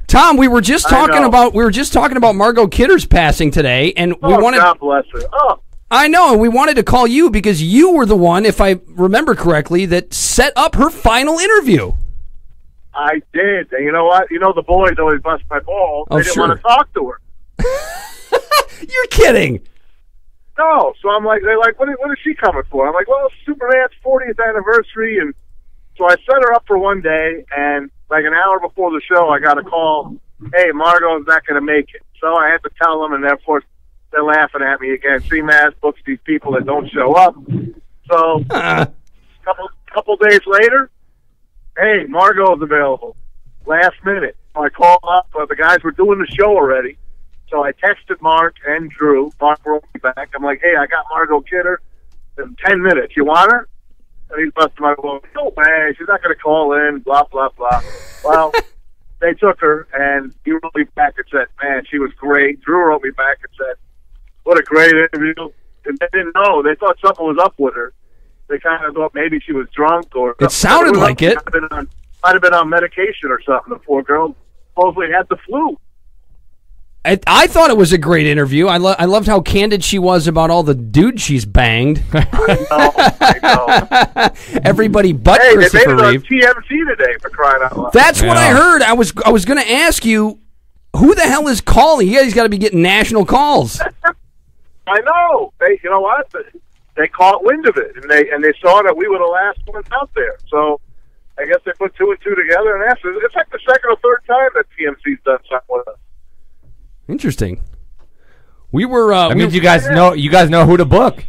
Tom, we were just talking about Margot Kidder's passing today, and we wanted. God bless her. Oh. I know, and we wanted to call you because you were the one, if I remember correctly, that set up her final interview. I did. And you know what? The boys always bust my balls. They didn't want to talk to her. You're kidding. No. So I'm like, they're like, what is she coming for? I'm like, well, it's Superman's 40th anniversary. And so I set her up for one day, and like an hour before the show, I got a call, hey, Margot's not going to make it. So I had to tell them, and then, of course, they're laughing at me again. CMAS books these people that don't show up. So couple days later, hey, Margot's available. Last minute. So I called up, but the guys were doing the show already. So I texted Mark and Drew. Mark wrote me back. I'm like, hey, I got Margot Kidder in 10 minutes. You want her? And he's busting my balls. No way. She's not going to call in, blah, blah, blah. Well, they took her, and he wrote me back and said, man, she was great. Drew wrote me back and said, what a great interview. And they didn't know. They thought something was up with her. They kind of thought maybe she was drunk or... It sounded like it. Might have been on medication or something. The poor girl supposedly had the flu. I thought it was a great interview. I loved how candid she was about all the dudes she's banged. I know. Everybody but hey, Christopher they made Reeve. it on TMZ today, for crying out loud. That's what I heard. I was going to ask you, who the hell is calling? You guys got to be getting national calls. I know. You know what? They caught wind of it, and they saw that we were the last ones out there. So I guess they put 2 and 2 together and asked us. It's like the second or third time that TMC's done something with us. Interesting. We were. That means you guys know who to book.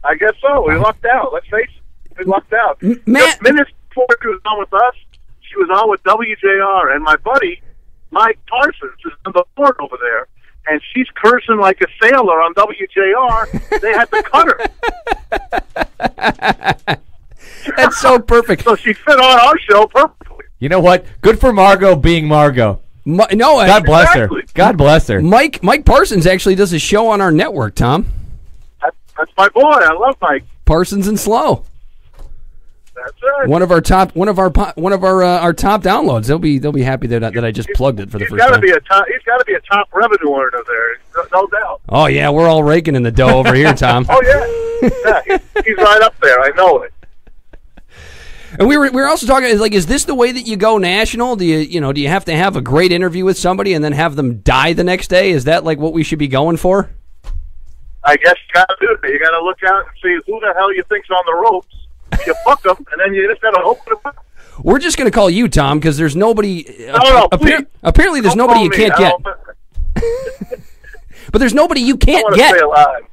I guess so. We lucked out. Let's face it. We lucked out. Matt, minutes before she was on with us, she was on with WJR, and my buddy Mike Parsons is on the board over there, and she's cursing like a sailor on WJR. They had to cut her. That's so perfect. So she fit on our show perfectly. You know what? Good for Margot being Margot. God bless her. God bless her. Mike Parsons actually does a show on our network, Tom. That's my boy. I love Mike. Parsons and Slow. That's right. One of our top downloads. They'll be happy that I just plugged it for the first time. He's got to be a top revenue earner there, no doubt. Oh yeah, we're all raking in the dough over here, Tom. Oh yeah, he's right up there. I know it. And we were also talking is this the way that you go national? Do you have to have a great interview with somebody and then have them die the next day? Is that like what we should be going for? I guess you got to do it. You got to look out and see who the hell you think's on the ropes. You fuck them, and then you just got to open them up. We're just going to call you, Tom, because there's nobody. No, apparently, there's nobody you can't get. But there's nobody you can't get. Stay alive.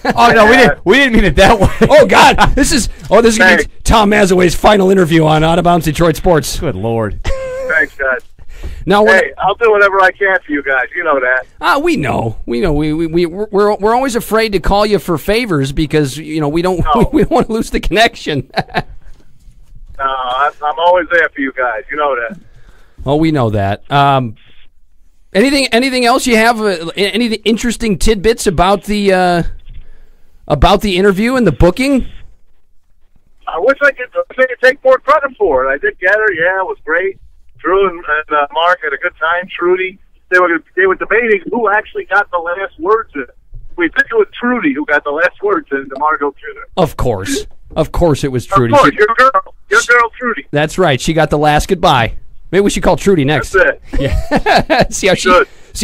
Oh no, we didn't mean it that way. Oh God, this is going to be Tom Mazawey's final interview on Out of Bounds Detroit Sports. Good Lord. Thanks, guys. Now, hey, I'll do whatever I can for you guys. You know that. We know. We're always afraid to call you for favors because we don't want to lose the connection. No, I'm always there for you guys. You know that. Oh, we know that. Anything else you have? Any interesting tidbits about the interview and the booking? I wish I could take more credit for it. I did get her. Yeah, it was great. Drew and Mark had a good time. Trudy, they were debating who actually got the last words in. We think it was Trudy who got the last words in to Margot Kidder. Of course it was Trudy. Of course, your girl Trudy. That's right. She got the last goodbye. Maybe we should call Trudy next. That's it. Yeah. see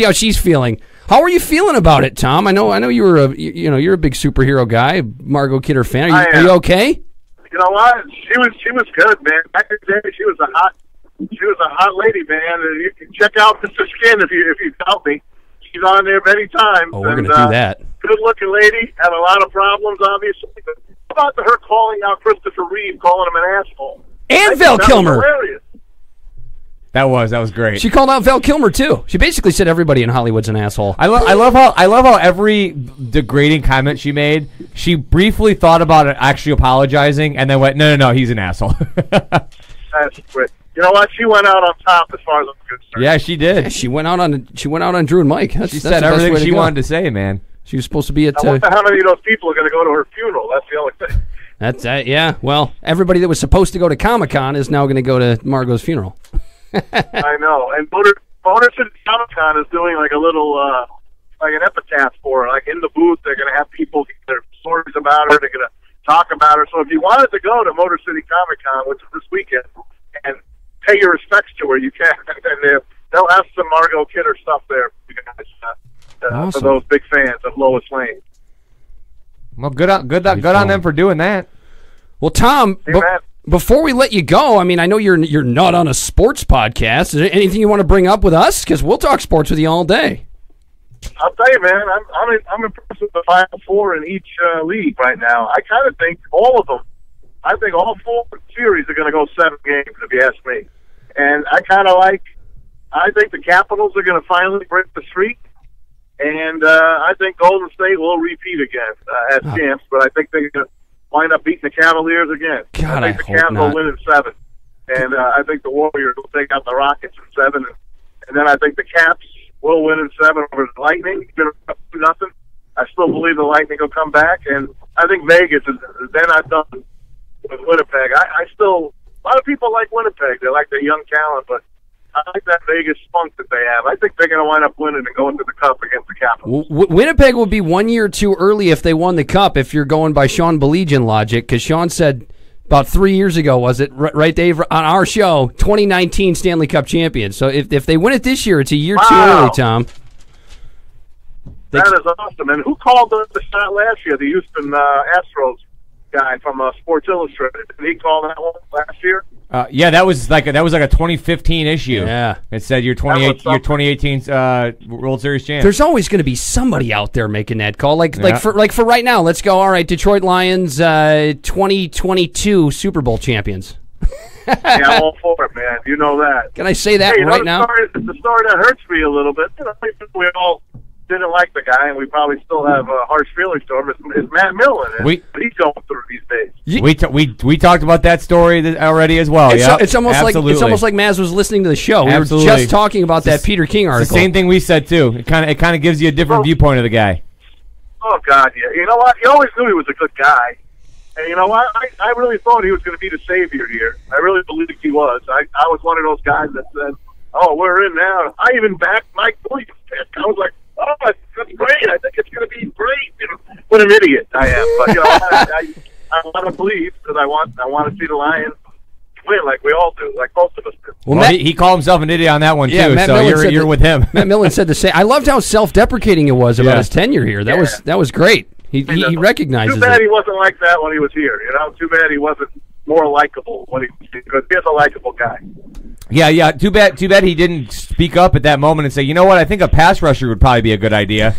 how she's feeling. How are you feeling about it, Tom? I know you're a big superhero guy, Margot Kidder fan. Are you okay? You know what? She was good, man. Back in the day, she was a hot lady, man. And you can check out Mr. Skin if you doubt me. She's on there many times. Oh, we're going to do that. Good-looking lady. Had a lot of problems, obviously. But how about her calling out Christopher Reeve, calling him an asshole? And Val Kilmer. Was hilarious. That was great. She called out Val Kilmer too. She basically said everybody in Hollywood's an asshole. I love how every degrading comment she made, she briefly thought about it actually apologizing and then went, no, he's an asshole. That's great. You know what? She went out on top as far as I'm concerned. Yeah, she did. Yeah, she went out on Drew and Mike. She said everything she wanted to say, man. She was supposed to be at. I wonder how many of those people are going to go to her funeral. That's the only thing. That's yeah. Well, everybody that was supposed to go to Comic-Con is now going to go to Margot's funeral. I know. And Motor City Comic-Con is doing like a little like an epitaph for her. Like in the booth, they're going to have people get their stories about her. They're going to talk about her. So if you wanted to go to Motor City Comic-Con, which is this weekend, and pay your respects to her, you can. And they'll have some Margot Kidder stuff there for you guys, awesome. for those big fans of Lois Lane. Well, good on them for doing that. Well, Tom, before we let you go, I mean, I know you're not on a sports podcast. Is there anything you want to bring up with us? Because we'll talk sports with you all day. I'll tell you, man, I'm impressed with the Final Four in each league right now. I kind of think all of them. I think all 4 series are going to go 7 games, if you ask me. And I think the Capitals are going to finally break the streak. And I think Golden State will repeat again as champs, but I think they're going to wind up beating the Cavaliers again. God, I think the Cavs will win in 7. And I think the Warriors will take out the Rockets in 7. And then I think the Caps will win in 7 over the Lightning. It's been up 2-0. I still believe the Lightning will come back. And I think Vegas they're not done with Winnipeg. A lot of people like Winnipeg. They like their young talent, but I like that Vegas spunk that they have. I think they're going to wind up winning and going to the Cup against the Capitals. Winnipeg would be 1 year too early if they won the Cup, if you're going by Sean Baligian logic, because Sean said about 3 years ago, was it, right, Dave, on our show, 2019 Stanley Cup champions. So if they win it this year, it's a year too early, Tom. That is awesome. And who called the shot last year? The Houston Astros guy from Sports Illustrated. Did he call that one last year? Yeah, that was like a 2015 issue. Yeah, it said your 2018 World Series champ. There's always going to be somebody out there making that call. Like for right now, let's go. All right, Detroit Lions 2022 Super Bowl champions. Yeah, I'm all for it, man. You know that. Can I say that right now? The story that hurts me a little bit. You know, we all didn't like the guy, and we probably still have harsh feelings to him, is Matt Millen. And he's going through these days. We talked about that story already as well. It's almost like Maz was listening to the show. We were just talking about that Peter King article. It's the same thing we said too. It kind of gives you a different viewpoint of the guy. Oh God, yeah. You know what? You always knew he was a good guy, and you know what? I really thought he was going to be the savior here. I really believed he was. I was one of those guys that said, "Oh, we're in now." I even backed Mike Williams. I was like, "Oh, that's great. I think it's going to be great." You know, what an idiot I am. But you know, I want to believe because I want to see the Lions win like we all do, like most of us do. Well, he called himself an idiot on that one too. Matt so you're with him. Matt Millen said the same. I loved how self-deprecating it was about his tenure here. That was great. He recognizes. Too bad it. he wasn't like that when he was here. You know, too bad he wasn't more likable when because he's a likable guy. Yeah. Too bad he didn't speak up at that moment and say, you know what? I think a pass rusher would probably be a good idea.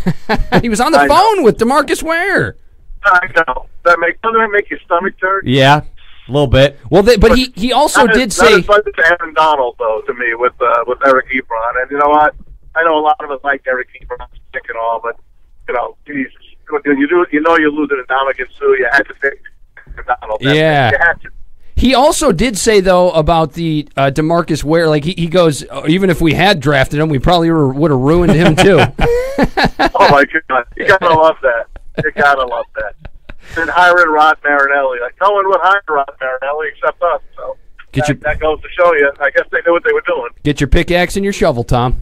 He was on the phone with DeMarcus Ware. I know. Doesn't that make your stomach turn? Yeah, a little bit. Well, but he also did say. Not as much as Aaron Donald though to me with Eric Ebron, and you know what? I know a lot of us like Eric Ebron and all, but you know, Jesus, you know you're losing a Dominican Sue. You had to pick Donald. Yeah. You had to. He also did say, though, about the DeMarcus Ware, like he goes, even if we had drafted him, we probably would have ruined him, too. Oh, my God. You got to love that. You got to love that. And hiring Rod Marinelli. Like, no one would hire Rod Marinelli except us. So that goes to show you. I guess they knew what they were doing. Get your pickaxe and your shovel, Tom.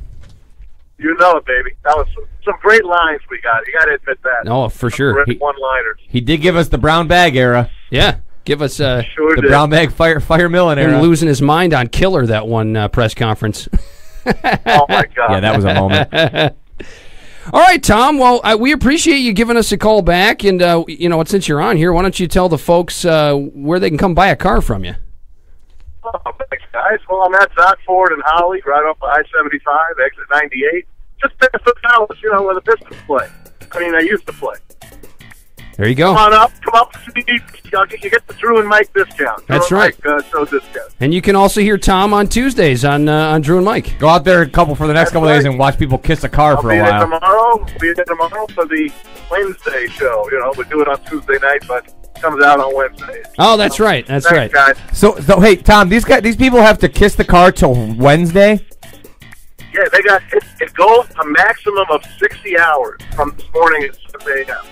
You know it, baby. That was some great lines we got. You got to admit that. Oh, for sure. Great one-liners. He did give us the brown bag era. Yeah. Give us the brown bag fire Millen era. And losing his mind on Killer that one press conference. Oh, my God. Yeah, that was a moment. All right, Tom. Well, we appreciate you giving us a call back. And, since you're on here, why don't you tell the folks where they can come buy a car from you? Oh, thanks, guys. Well, I'm at Dock Ford and Holly, right off of I-75, exit 98. Just past the Dallas, where the Pistons play. I used to play. There you go. Come up. You get the Drew and Mike discount. That's right. Show discount. And you can also hear Tom on Tuesdays on Drew and Mike. Go out there for the next couple days and watch people kiss a car for a while. I'll be there tomorrow for the Wednesday show. We do it on Tuesday night, but it comes out on Wednesday. Oh, that's right. Thanks, guys. So hey, Tom, these people have to kiss the car till Wednesday? Yeah, they got it goes a maximum of 60 hours from this morning at 7 a.m.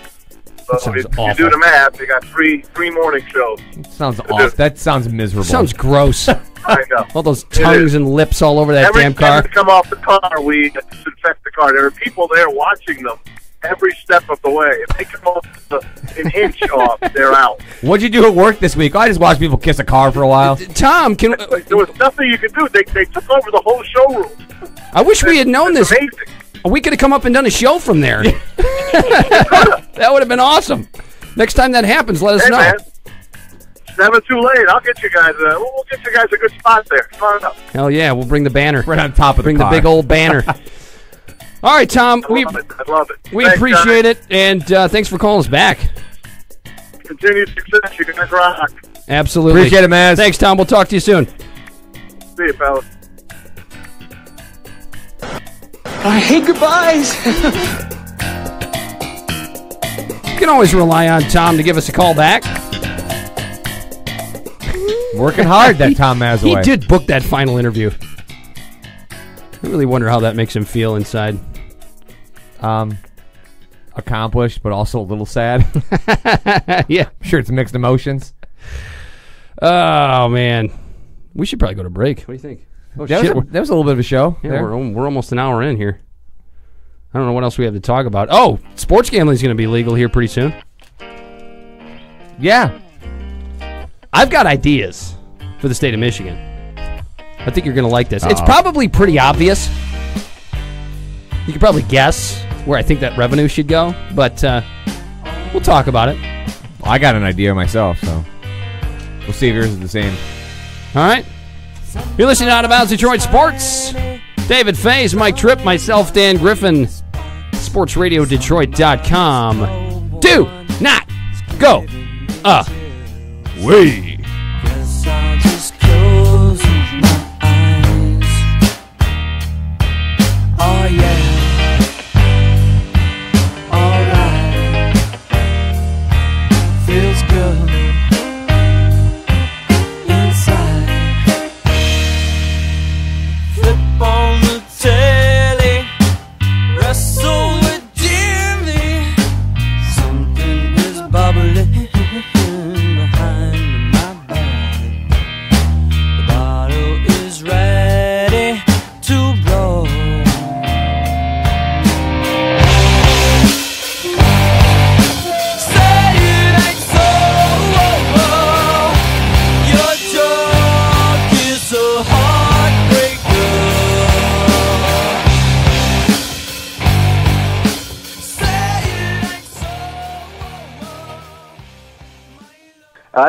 So if you do the math, you got three morning shows. Sounds awful. That sounds miserable. Sounds gross. I know. All those tongues and lips all over that damn car. Every time they come off the car, we disinfect the car. There are people there watching them every step of the way. If they come off an inch off, they're out. What'd you do at work this week? I just watched people kiss a car for a while. Tom, there was nothing you could do. They took over the whole showroom. I wish we had known this. Amazing. We could have come up and done a show from there. That would have been awesome. Next time that happens, let us know. Man. It's never too late. I'll get you guys. We'll get you guys a good spot there. Come on up. Hell yeah, we'll bring the banner right on top of the car. Bring the big old banner. All right, Tom. I love it. We appreciate it, and thanks for calling us back. Continued success. You guys rock. Absolutely. Appreciate it, man. Thanks, Tom. We'll talk to you soon. See you, fellas. I hate goodbyes. You can always rely on Tom to give us a call back. Working hard, that Tom Mazawey. He did book that final interview. I really wonder how that makes him feel inside. Accomplished, but also a little sad. Yeah. I'm sure it's mixed emotions. Oh, man. We should probably go to break. What do you think? Oh, that was a little bit of a show. Yeah, we're almost an hour in here. I don't know what else we have to talk about. Oh, sports gambling is going to be legal here pretty soon. Yeah. I've got ideas for the state of Michigan. I think you're going to like this. It's probably pretty obvious. You can probably guess where I think that revenue should go, but we'll talk about it. I got an idea myself, so we'll see if yours is the same. All right. You're listening to Out of Bounds Detroit Sports. David Faze, Mike Tripp, myself, Dan Griffin. SportsRadioDetroit.com. Do not go away. Guess I'll just close my eyes. Oh yeah.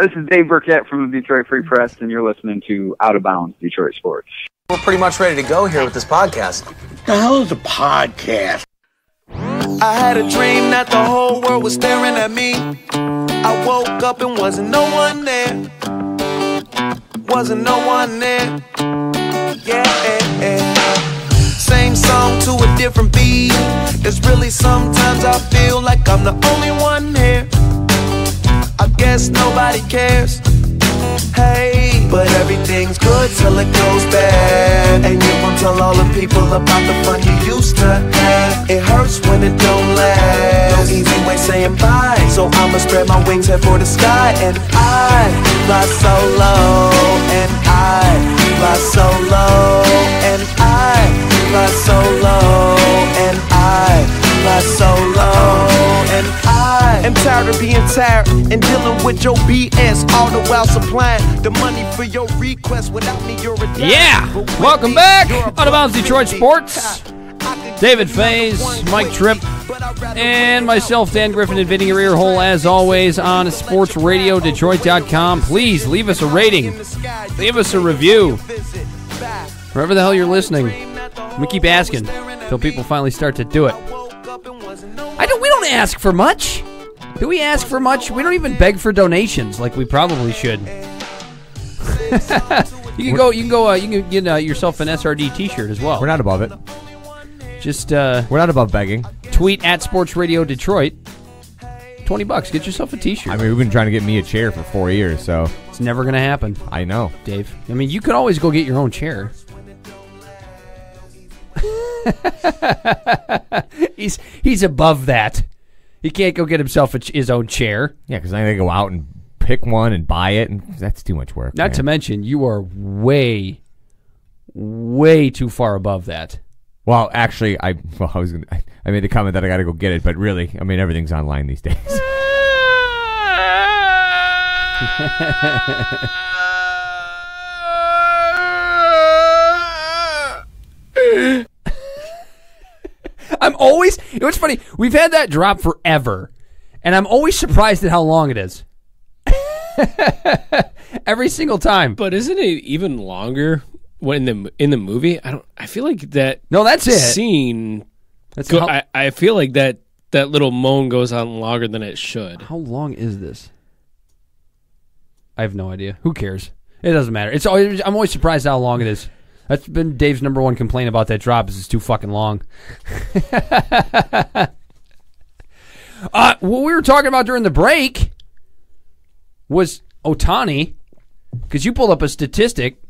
This is Dave Burkett from the Detroit Free Press, and you're listening to Out of Bounds Detroit Sports. We're pretty much ready to go here with this podcast. The hell is a podcast? I had a dream that the whole world was staring at me. I woke up and wasn't no one there. Wasn't no one there. Yeah. Same song to a different beat. It's really sometimes I feel like I'm the only one here. I guess nobody cares. Hey, but everything's good till it goes bad. And you won't tell all the people about the fun you used to have. It hurts when it don't last. No easy way saying bye, so I'ma spread my wings, head for the sky. And I fly so low. And I fly so low. And I fly so low. And I fly so low. And I am tired of being tired and dealing with your BS, all the while supplying the money for your request. Without me, you're a dime. Yeah! Welcome back! Out of Bounds Detroit Sports. David Faze, Mike Tripp, and myself, Dan Griffin, invading your ear hole as always on sportsradiodetroit.com. Please leave us a rating. Leave us a review. Wherever the hell you're listening. We keep asking until people finally start to do it. We don't ask for much. Do we ask for much? We don't even beg for donations like we probably should. You can get yourself an SRD T-shirt as well. We're not above it. Just we're not above begging. Tweet at Sports Radio Detroit. $20. Get yourself a T-shirt. I mean, we've been trying to get me a chair for 4 years, so it's never gonna happen. I know, Dave. I mean, you could always go get your own chair. He's above that. He can't go get himself his own chair. Yeah, because I got to go out and pick one and buy it, and that's too much work. Not to mention, you are way, way too far above that. Well, actually, I made the comment that I got to go get it, but really, I mean, everything's online these days. I'm always, you know what's funny? We've had that drop forever, and I'm always surprised at how long it is. Every single time. But isn't it even longer when in the movie? I feel like that. No, that's it. Scene. I feel like that little moan goes on longer than it should. How long is this? I have no idea. Who cares? It doesn't matter. I'm always surprised how long it is. That's been Dave's number one complaint about that drop is it's too fucking long. What we were talking about during the break was Ohtani, because you pulled up a statistic.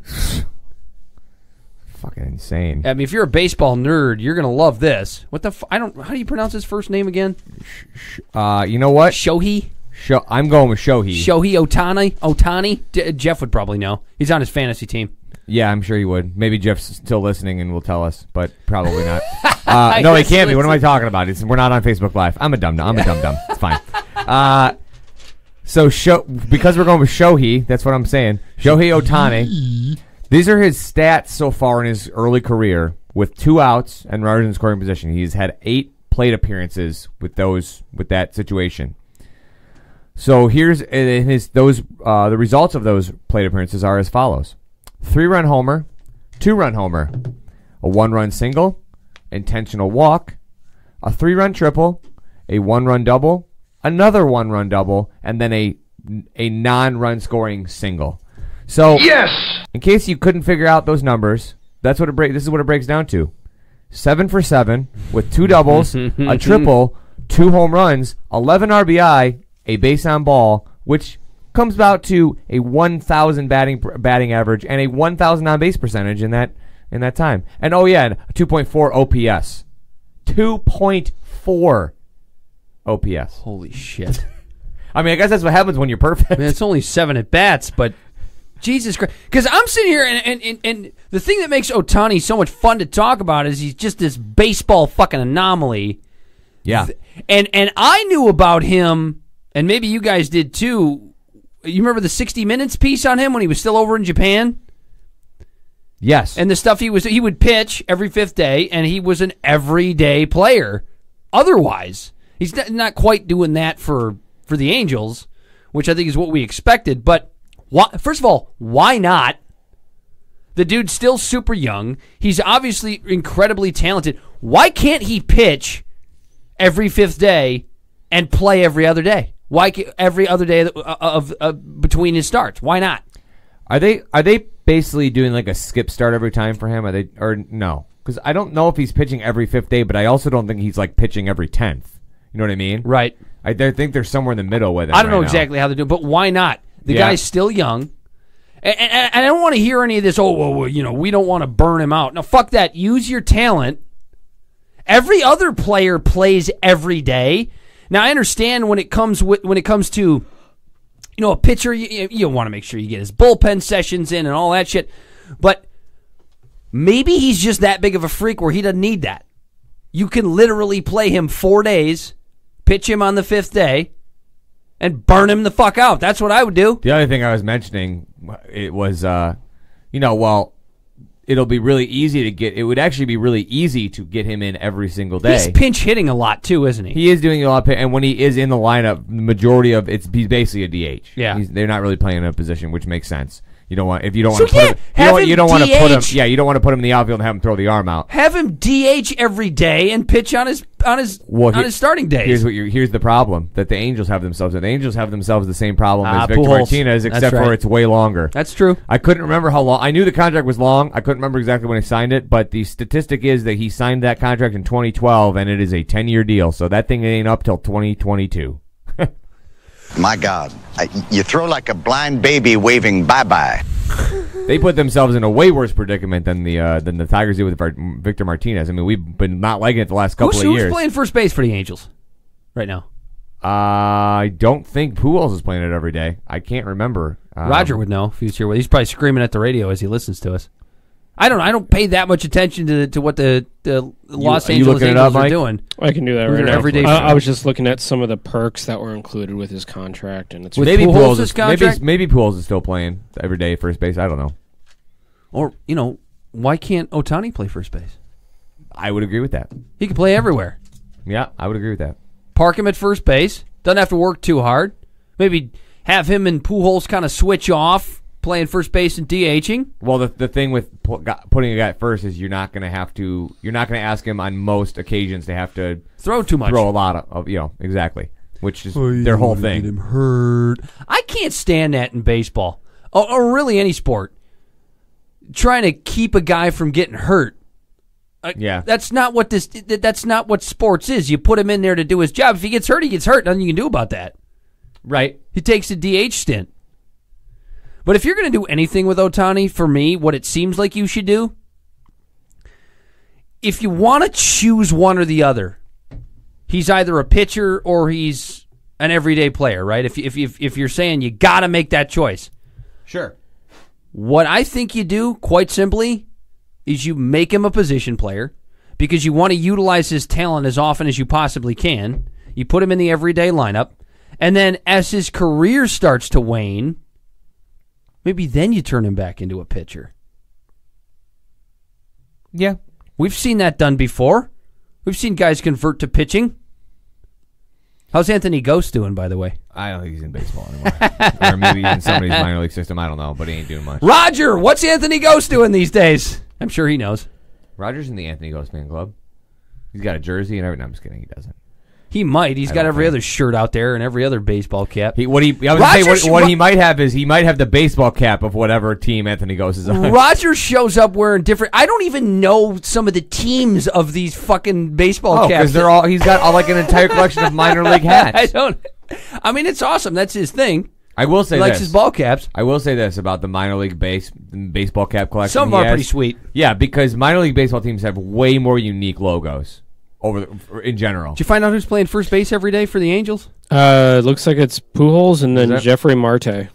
Fucking insane. I mean, if you're a baseball nerd, you're gonna love this. What the? How do you pronounce his first name again? You know what? Shohei. I'm going with Shohei. Shohei Ohtani. Jeff would probably know. He's on his fantasy team. Yeah, I'm sure he would. Maybe Jeff's still listening and will tell us, but probably not. No, he can't be. What am I talking about? We're not on Facebook Live. I'm a dum-dum. It's fine. Because we're going with Shohei, that's what I'm saying. Shohei Ohtani. These are his stats so far in his early career with 2 outs and runners in scoring position. He's had 8 plate appearances with that situation. So here's the results of those plate appearances are as follows: 3-run homer, 2-run homer, a 1-run single, intentional walk, a 3-run triple, a 1-run double, another 1-run double, and then a non-run scoring single. So, yes! In case you couldn't figure out those numbers, this is what it breaks down to: 7 for 7 with 2 doubles, a triple, 2 home runs, 11 RBI, a base on ball, which comes out to a 1,000 batting average and a 1,000 on base percentage in that time. And a 2.4 OPS. 2.4 OPS. Holy shit. I mean, I guess that's what happens when you're perfect. I mean, it's only 7 at bats, but Jesus Christ. Because I'm sitting here, and the thing that makes Ohtani so much fun to talk about is he's just this baseball fucking anomaly. Yeah. And I knew about him, and maybe you guys did too. You remember the 60 Minutes piece on him when he was still over in Japan? Yes. And the stuff he would pitch every 5th day, and he was an everyday player. Otherwise, he's not quite doing that for the Angels, which I think is what we expected. But first of all, why not? The dude's still super young. He's obviously incredibly talented. Why can't he pitch every fifth day and play every other day? Why every other day of between his starts? Why not? Are they basically doing like a skip start every time for him? Are they, or no? Because I don't know if he's pitching every fifth day, but I also don't think he's like pitching every 10th. You know what I mean? Right. I think they're somewhere in the middle with it. I don't know exactly how they do it, but why not? The guy's still young. And I don't want to hear any of this, we don't want to burn him out. No, fuck that. Use your talent. Every other player plays every day. Now, I understand when it comes to, a pitcher, you want to make sure you get his bullpen sessions in and all that shit. But maybe he's just that big of a freak where he doesn't need that. You can literally play him 4 days, pitch him on the fifth day, and burn him the fuck out. That's what I would do. The other thing I was mentioning, it was, it'll be really easy to get. It would actually be really easy to get him in every single day. He's pinch hitting a lot too, isn't he? He is doing a lot, and when he is in the lineup, the majority of he's basically a DH. Yeah, they're not really playing in a position, which makes sense. You don't want to put him in the outfield and have him throw the arm out. Have him DH every day and pitch on his starting days. Here's the problem that the Angels have themselves. The Angels have themselves the same problem as Victor Pujols. Martinez, except for it's way longer. That's true. I couldn't remember how long. I knew the contract was long. I couldn't remember exactly when he signed it, but the statistic is that he signed that contract in 2012, and it is a 10-year deal. So that thing ain't up till 2022. My God, you throw like a blind baby waving bye-bye. They put themselves in a way worse predicament than the Tigers did with Victor Martinez. I mean, we've been not liking it the last couple of years. Who's playing first base for the Angels right now? I don't think Pujols is playing it every day. I can't remember. Roger would know if he's here. He's probably screaming at the radio as he listens to us. I don't pay that much attention to what the Los Angeles Angels are doing. I can do that right now. Every day. I was just looking at some of the perks that were included with his contract, and it's maybe Pujols is still playing every day first base. I don't know. Or why can't Ohtani play first base? I would agree with that. He can play everywhere. Yeah, I would agree with that. Park him at first base. Doesn't have to work too hard. Maybe have him and Pujols kind of switch off. Playing first base and DHing. Well, the thing with putting a guy at first is you're not going to ask him on most occasions to have to throw too much, throw a lot of exactly, which is their whole thing. Get him hurt. I can't stand that in baseball or really any sport. Trying to keep a guy from getting hurt. That's not what That's not what sports is. You put him in there to do his job. If he gets hurt, he gets hurt. Nothing you can do about that. Right. He takes a DH stint. But if you're going to do anything with Ohtani, for me, what it seems like you should do, if you want to choose one or the other, he's either a pitcher or he's an everyday player, right? If you're saying you got to make that choice. Sure. What I think you do, quite simply, is you make him a position player because you want to utilize his talent as often as you possibly can. You put him in the everyday lineup, and then as his career starts to wane, maybe then you turn him back into a pitcher. Yeah. We've seen that done before. We've seen guys convert to pitching. How's Anthony Ghost doing, by the way? I don't think he's in baseball anymore. Or maybe in somebody's minor league system. I don't know, but he ain't doing much. Roger, what's Anthony Ghost doing these days? I'm sure he knows. Roger's in the Anthony Ghost fan club. He's got a jersey and everything. No, I'm just kidding. He doesn't. He might. He's got every other shirt out there and every other baseball cap. What he might have is he might have the baseball cap of whatever team Anthony Ghost is on. Roger shows up wearing different. I don't even know some of the teams of these fucking baseball caps. Because he's got like an entire collection of minor league hats. I mean, it's awesome. That's his thing. I will say he likes his ball caps. I will say this about the minor league baseball cap collection. Some are pretty sweet. Yeah, because minor league baseball teams have way more unique logos. In general. Did you find out who's playing first base every day for the Angels? Looks like it's Pujols and then Jeffrey Marte. Okay.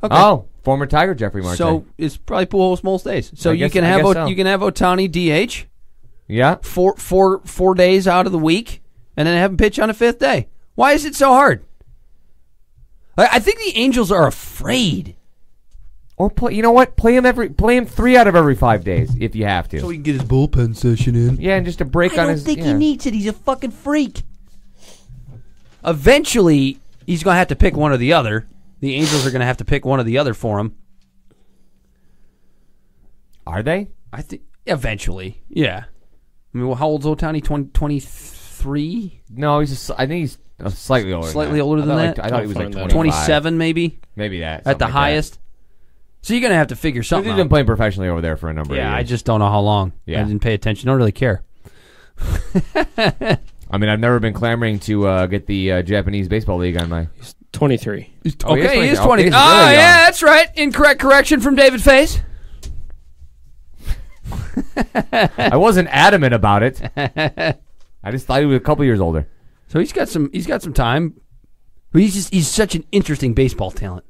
Oh, former Tiger Jeffrey Marte. So it's probably Pujols most days. So you can have Ohtani DH. Yeah. Four days out of the week, and then have him pitch on a fifth day. Why is it so hard? I think the Angels are afraid. Or you know what? Play him 3 out of every 5 days if you have to. So he can get his bullpen session in. Yeah, and just a break on his. I don't think he needs it. He's a fucking freak. Eventually, he's going to have to pick one or the other. The Angels are going to have to pick one or the other for him. Are they? I think eventually. Yeah. I mean, well, how old's Ohtani? 23? No, I think he's slightly older. Slightly older than that? I thought he was like 25. 27 maybe? Maybe that. At the like highest? That. So you're going to have to figure something out. He's been playing professionally over there for a number of years. Yeah, I just don't know how long. Yeah. I didn't pay attention. Don't really care. I mean, I've never been clamoring to get the Japanese Baseball League on my... He's 23. He is 20. He's Really yeah, that's right. Incorrect correction from David Faze. I wasn't adamant about it. I just thought he was a couple years older. So he's got some time. But he's such an interesting baseball talent.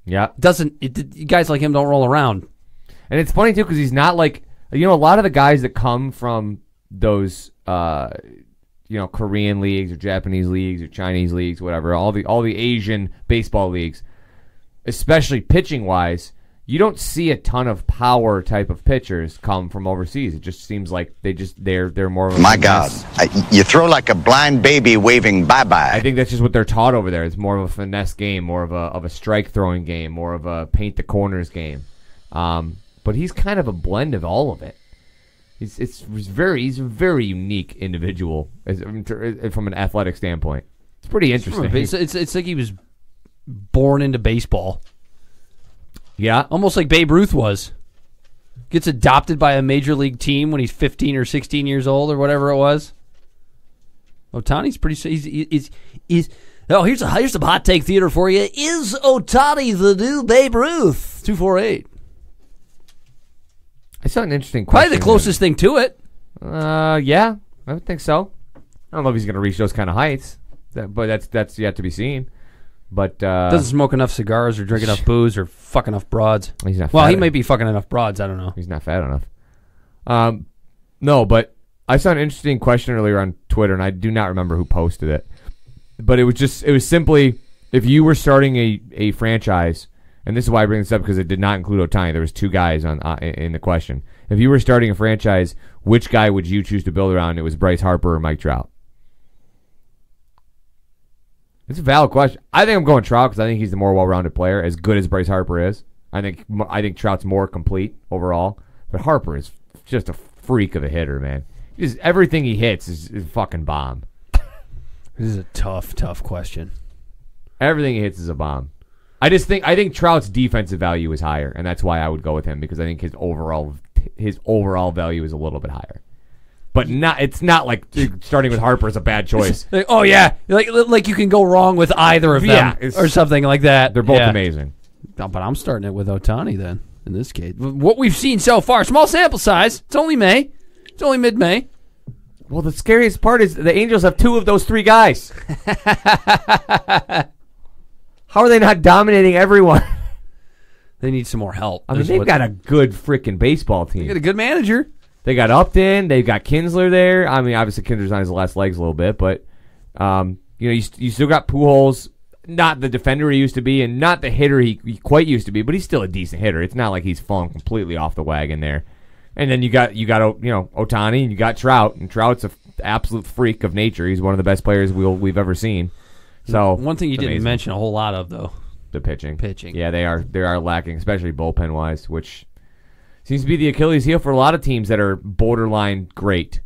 Yeah. Guys like him don't roll around. And it's funny too because he's not like, a lot of the guys that come from those Korean leagues or Japanese leagues or Chinese leagues, whatever, all the Asian baseball leagues, especially pitching wise, you don't see a ton of power type of pitchers come from overseas. It just seems like they're more of a My God, you throw like a blind baby waving bye-bye. I think that's just what they're taught over there. It's more of a finesse game, more of a strike throwing game, more of a paint the corners game. But he's kind of a blend of all of it. He's a very unique individual from an athletic standpoint. It's pretty interesting. It's like he was born into baseball. Yeah. Almost like Babe Ruth was. Gets adopted by a major league team when he's 15 or 16 years old or whatever it was. Ohtani's pretty... here's some hot take theater for you. Is Ohtani the new Babe Ruth? 248. I saw an interesting question. Probably the closest thing to it. Yeah, I would think so. I don't know if he's going to reach those kind of heights, but that's yet to be seen. But doesn't smoke enough cigars or drink enough booze or fuck enough broads. He's not. Well, he might be fucking enough broads. I don't know. He's not fat enough. No, but I saw an interesting question earlier on Twitter, and I do not remember who posted it. But it was simply if you were starting a franchise, and this is why I bring this up because it did not include Ohtani. There was two guys in the question. If you were starting a franchise, which guy would you choose to build around? It was Bryce Harper or Mike Trout. It's a valid question. I think I'm going Trout because I think he's the more well-rounded player, as good as Bryce Harper is. I think Trout's more complete overall, but Harper is just a freak of a hitter, man. Everything he hits is fucking bomb. This is a tough question. Everything he hits is a bomb. I think Trout's defensive value is higher, and that's why I would go with him because I think his overall value is a little bit higher. But it's not like starting with Harper is a bad choice. Oh yeah, like you can go wrong with either of them, or something like that. They're both amazing. But I'm starting it with Ohtani then. In this case, what we've seen so far, small sample size. It's only May. It's only mid-May. Well, the scariest part is the Angels have two of those three guys. How are they not dominating everyone? They need some more help. I mean, they've got a good freaking baseball team. They got a good manager. They got Upton. They've got Kinsler there. I mean, obviously Kinsler's on his last legs a little bit, but you still got Pujols, not the defender he used to be, and not the hitter he quite used to be, but he's still a decent hitter. It's not like he's fallen completely off the wagon there. And then you got Ohtani, and you got Trout, and Trout's an absolute freak of nature. He's one of the best players we've ever seen. So one thing you didn't mention a whole lot of though, the pitching. Pitching. Yeah, they are lacking, especially bullpen wise, which seems to be the Achilles heel for a lot of teams that are borderline great.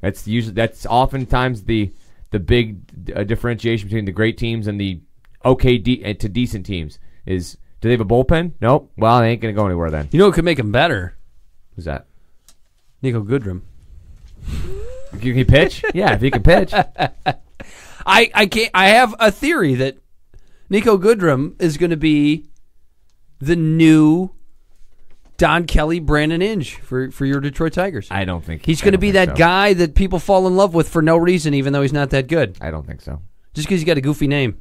That's oftentimes the big differentiation between the great teams and the okay to decent teams is, do they have a bullpen? Nope. Well, they ain't gonna go anywhere then. You know what could make them better? Who's that? Nico Goodrum. Can he pitch? Yeah, if he can pitch. I can't. I have a theory that Nico Goodrum is going to be the new Don Kelly, Brandon Inge for your Detroit Tigers. I don't think he's going to be that guy that people fall in love with for no reason, even though he's not that good. I don't think so. Just because he's got a goofy name.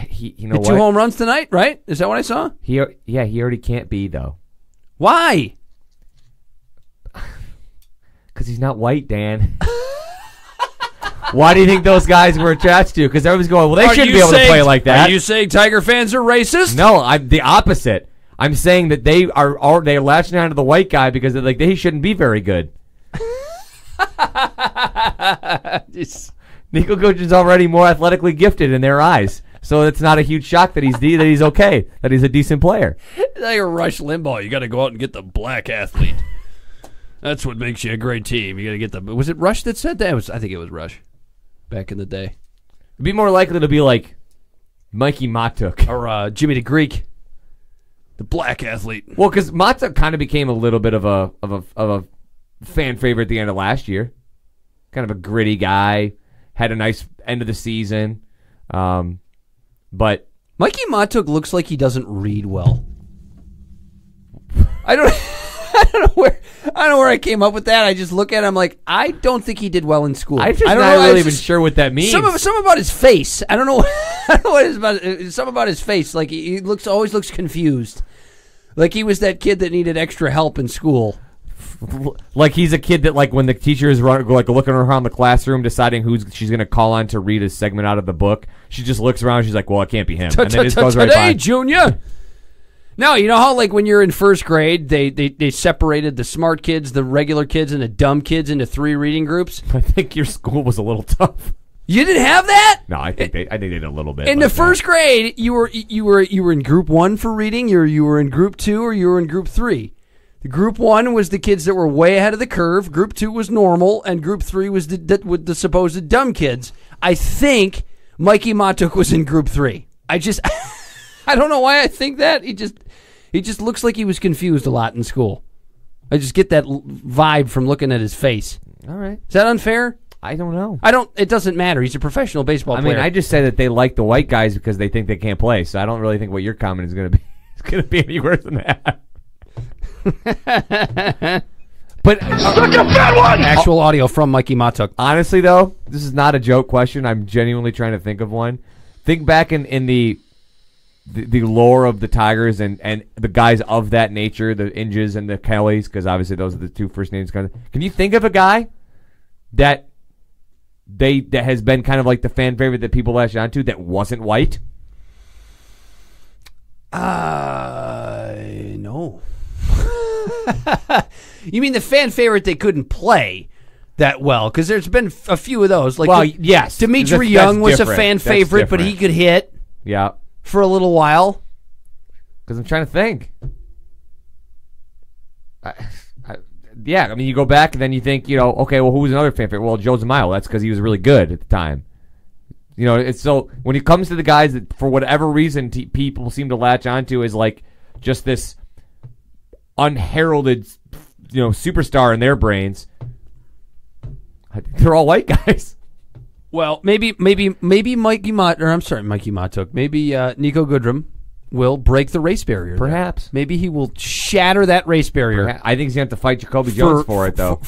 You know hit 2 home runs tonight, right? Is that what I saw? He already can't be though. Why? Because he's not white, Dan. Why do you think those guys were attached to? Because everyone's going, well, they shouldn't be able to play like that. Are you saying Tiger fans are racist? No, I'm the opposite. I'm saying that they're latching onto the white guy because they shouldn't be very good. Nico Goodrum's already more athletically gifted in their eyes. So it's not a huge shock that he's okay, that he's a decent player. It's like a Rush Limbaugh. You got to go out and get the black athlete. That's what makes you a great team. You got to get the. Was it Rush that said that? I think it was Rush back in the day. It'd be more likely to be like Mikey Matuk or Jimmy the Greek, the black athlete. Well, because Matuk kind of became a little bit of a fan favorite at the end of last year. Kind of a gritty guy, had a nice end of the season, but Mikey Matuk looks like he doesn't read well. I don't know where I came up with that. I just look at him like I don't think he did well in school. I'm not really even sure what that means. Some about his face. I don't know. I don't know what it is about. Some about his face. Like he always looks confused. Like he was that kid that needed extra help in school. Like he's a kid that like when the teacher is looking around the classroom deciding who she's going to call on to read a segment out of the book, she just looks around. She's like, "Well, it can't be him." And then just goes right by. Today, Junior. No, you know how like when you're in first grade, they separated the smart kids, the regular kids, and the dumb kids into 3 reading groups. I think your school was a little tough. You didn't have that? No, I think they did a little bit. In the first grade, you were in group 1 for reading, you were in group 2, or you were in group 3. The group 1 was the kids that were way ahead of the curve. Group 2 was normal, and group 3 was the supposed dumb kids. I think Mikey Matuk was in group 3. I don't know why I think that. He just looks like he was confused a lot in school. I just get that vibe from looking at his face. All right. Is that unfair? I don't know. It doesn't matter. He's a professional baseball player. I mean, I just say that they like the white guys because they think they can't play. So I don't really think what your comment is going to be. It's going to be any worse than that. But such a bad one. Actual audio from Mikey Matuk. Honestly, though, this is not a joke question. I'm genuinely trying to think of one. Think back in the lore of the Tigers and the guys of that nature, the Inges and the Kellys, because obviously those are the 2 first names. Can you think of a guy that has been kind of like the fan favorite that people latch onto that wasn't white? No. You mean the fan favorite they couldn't play that well? Because there's been a few of those. Like, well, yes. Dimitri Young was a fan favorite, but he could hit. Yeah. For a little while. Because I'm trying to think. Yeah, I mean, you go back and then you think, okay, well, who was another fan favorite? Well, Joe Zamayo. That's because he was really good at the time. It's so when it comes to the guys that for whatever reason people seem to latch onto is like just this unheralded, superstar in their brains. They're all white guys. Well, maybe Mikey Matuk. Maybe Nico Goodrum will break the race barrier. Perhaps. Maybe he will shatter that race barrier. I think he's going to have to fight Jacoby Jones for it, though.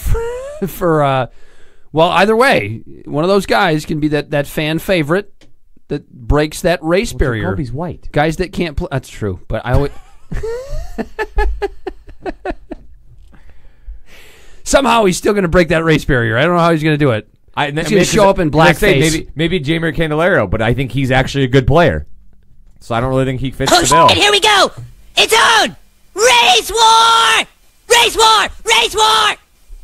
Well, either way, one of those guys can be that fan favorite that breaks that race barrier. Jacoby's white. Guys that can't play. That's true, but I always... Somehow he's still going to break that race barrier. I don't know how he's going to do it. He's going to show up in blackface. Maybe Jeimer Candelario, but I think he's actually a good player. So I don't really think he fits the bill. Here we go! It's on! Race war! Race war! Race war!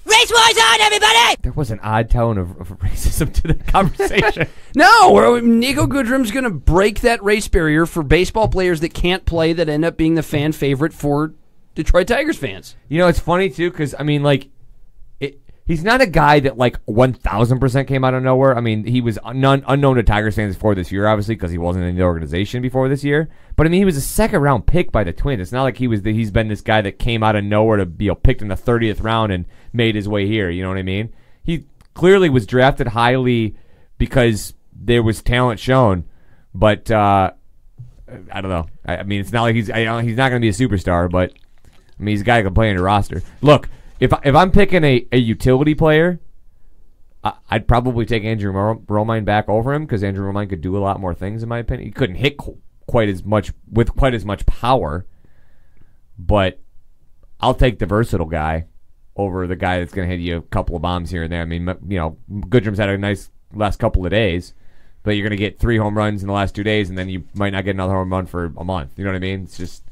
Race war's on, everybody! There was an odd tone of racism to the conversation. No, Nico Goodrum's going to break that race barrier for baseball players that can't play that end up being the fan favorite for Detroit Tigers fans. It's funny, too, because, I mean, like, he's not a guy that, like, 1,000% came out of nowhere. I mean, he was unknown to Tigers fans before this year, obviously, because he wasn't in the organization before this year. But, I mean, he was a second-round pick by the Twins. It's not like he's been this guy that came out of nowhere to be picked in the 30th round and made his way here. You know what I mean? He clearly was drafted highly because there was talent shown. But, I don't know. I mean, it's not like he's not going to be a superstar, but, I mean, he's a guy that can play in your roster. Look, if I'm picking a utility player, I'd probably take Andrew Romine back over him because Andrew Romine could do a lot more things, in my opinion. He couldn't hit quite as much with quite as much power, but I'll take the versatile guy over the guy that's going to hit you a couple of bombs here and there. I mean, Goodrum's had a nice last couple of days, but you're going to get 3 home runs in the last 2 days, and then you might not get another home run for a month. You know what I mean? It's just...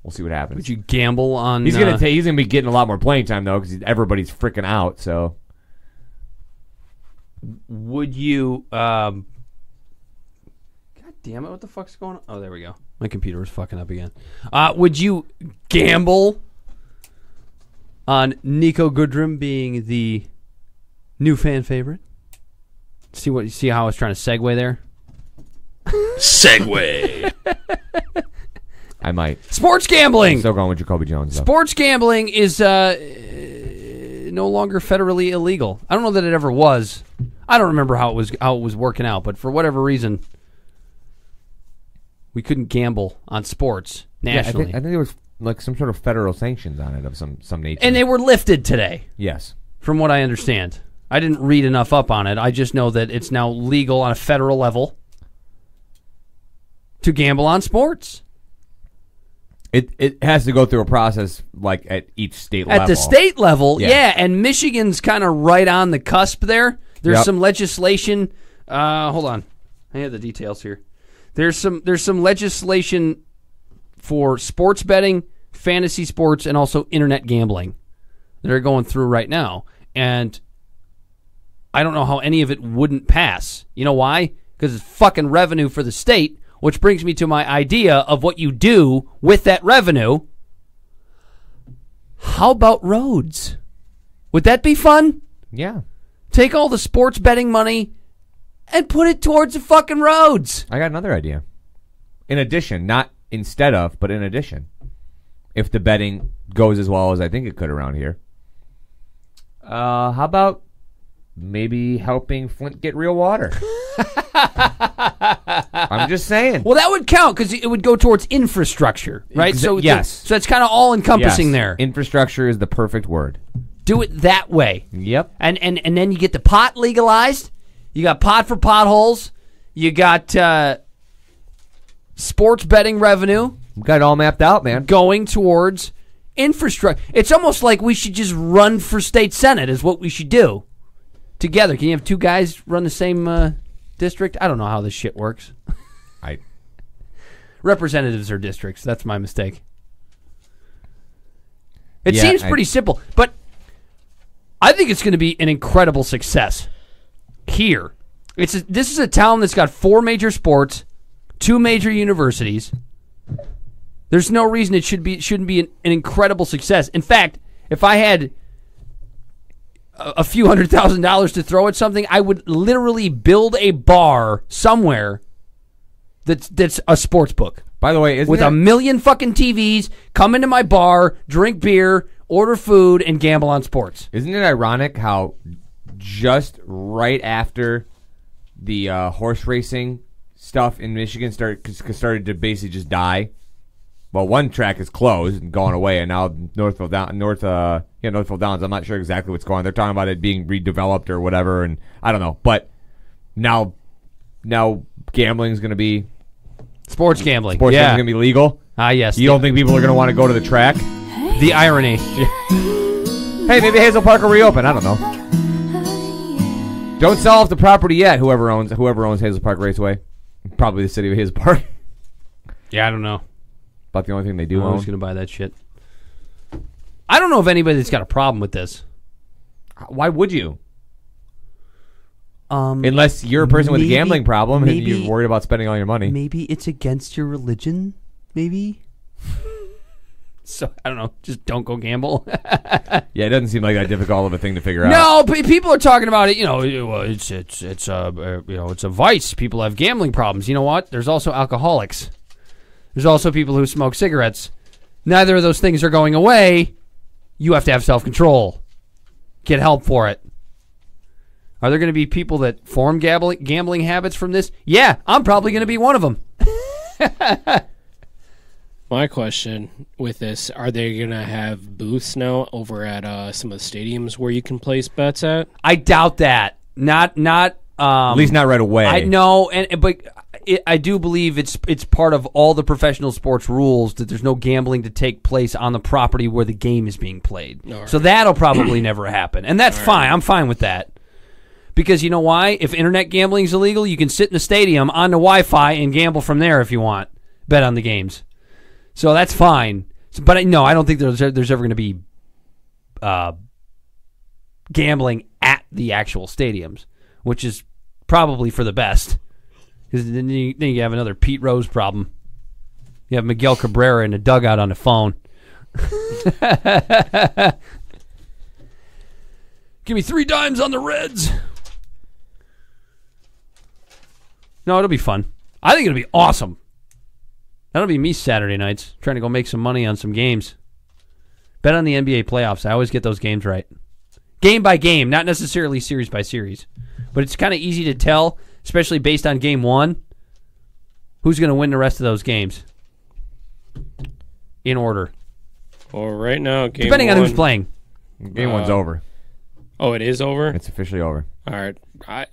We'll see what happens. Would you gamble on... He's gonna be getting a lot more playing time, though, because everybody's freaking out, so... would you? God damn it! What the fuck's going on? Oh, there we go. My computer is fucking up again. Would you gamble on Nico Goodrum being the new fan favorite? See how I was trying to segue there? Segue. I might. Sports gambling. I'm still going with Jacoby Jones, though. Sports gambling is no longer federally illegal. I don't know that it ever was. I don't remember how it was working out, but for whatever reason, we couldn't gamble on sports nationally. I think there was like some sort of federal sanctions on it of some nature. And they were lifted today. Yes. From what I understand. I didn't read enough up on it. I just know that it's now legal on a federal level to gamble on sports. It has to go through a process like at each state level. At the state level, yeah. And Michigan's kind of right on the cusp there. There's some legislation. Hold on. I have the details here. There's some legislation for sports betting, fantasy sports, and also internet gambling that are going through right now. And I don't know how any of it wouldn't pass. You know why? Because it's fucking revenue for the state, which brings me to my idea of what you do with that revenue. How about roads? Would that be fun? Yeah. Take all the sports betting money and put it towards the fucking roads. I got another idea. In addition, not instead of, but in addition. If the betting goes as well as I think it could around here. How about maybe helping Flint get real water? I'm just saying. Well, that would count because it would go towards infrastructure, right? So yes. So it's kind of all-encompassing there. Infrastructure is the perfect word. Do it that way. Yep. And then you get the pot legalized. You got pot for potholes. You got sports betting revenue. We got it all mapped out, man. Going towards infrastructure. It's almost like we should just run for state senate is what we should do. Together. Can you have two guys run the same district? I don't know how this shit works. Representatives are districts. That's my mistake. It seems pretty simple, but I think it's going to be an incredible success here. This is a town that's got 4 major sports, 2 major universities. There's no reason it shouldn't be an incredible success. In fact, if I had a few $100,000 to throw at something, I would literally build a bar somewhere that's a sports book. By the way, with 1 million fucking TVs, come into my bar, drink beer, order food, and gamble on sports. Isn't it ironic how just right after the horse racing stuff in Michigan started to basically just die? Well, one track is closed and gone away, and now Northville Downs, I'm not sure exactly what's going on. They're talking about it being redeveloped or whatever, and I don't know. But now gambling is going to be... Sports gambling. Sports gambling is going to be legal? Yes. You don't think people are going to want to go to the track? The irony. Hey, maybe Hazel Park will reopen. I don't know. Don't sell off the property yet, whoever owns Hazel Park Raceway. Probably the city of Hazel Park. Yeah, I don't know. About the only thing they do own. Who's going to buy that shit? I don't know of anybody that's got a problem with this. Why would you? Unless you're a person with a gambling problem and you're worried about spending all your money. Maybe it's against your religion, maybe? So, I don't know. Just don't go gamble. Yeah, it doesn't seem like that difficult of a thing to figure out. No, people are talking about it. It's a vice. People have gambling problems. You know what? There's also alcoholics. There's also people who smoke cigarettes. Neither of those things are going away. You have to have self-control. Get help for it. Are there going to be people that form gambling habits from this? Yeah, I'm probably going to be one of them. My question with this, are they going to have booths now over at some of the stadiums where you can place bets at? I doubt that. Not at least not right away. I know, but I do believe it's part of all the professional sports rules that there's no gambling to take place on the property where the game is being played. Right. So that'll probably never happen, and that's fine. I'm fine with that. Because you know why? If internet gambling is illegal, you can sit in the stadium on the Wi-Fi and gamble from there if you want. Bet on the games. So that's fine. But no, I don't think there's ever going to be gambling at the actual stadiums. which is probably for the best. Because then you have another Pete Rose problem. You have Miguel Cabrera in a dugout on the phone. Give me 3 dimes on the Reds. No, it'll be fun. I think it'll be awesome. That'll be me Saturday nights, trying to go make some money on some games. Bet on the NBA playoffs. I always get those games right. Game by game, not necessarily series by series. But it's kind of easy to tell, especially based on game 1, who's going to win the rest of those games. In order. Well, right now, game depending 1, on who's playing. Game 1's over. Oh, it is over? It's officially over. All right.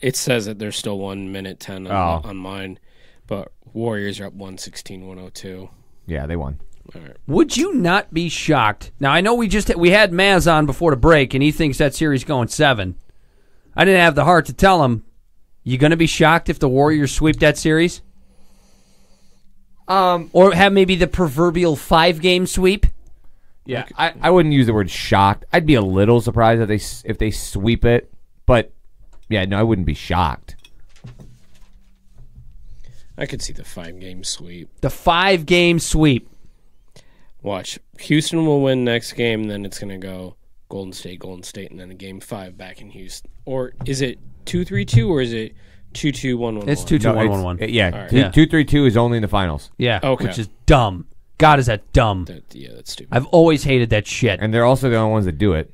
It says that there's still 1 minute 10 on mine. But Warriors are up 116-102. Yeah, they won. All right. Would you not be shocked? Now, I know we had Maz on before the break, and he thinks that series going 7. I didn't have the heart to tell him, you going to be shocked if the Warriors sweep that series? Or have maybe the proverbial 5-game sweep? Yeah, I wouldn't use the word shocked. I'd be a little surprised if they sweep it. But, yeah, no, I wouldn't be shocked. I could see the 5-game sweep. The 5-game sweep. Watch. Houston will win next game, then it's going to go Golden State, and then a game 5 back in Houston. Or is it 2-3-2 or is it 2-2-1-1-1? It's 2-2-1-1-1. Yeah, right. 2-3-2 is only in the finals. Yeah, okay. Which is dumb. God, is that dumb. Yeah, that's stupid. I've always hated that shit. And they're also the only ones that do it.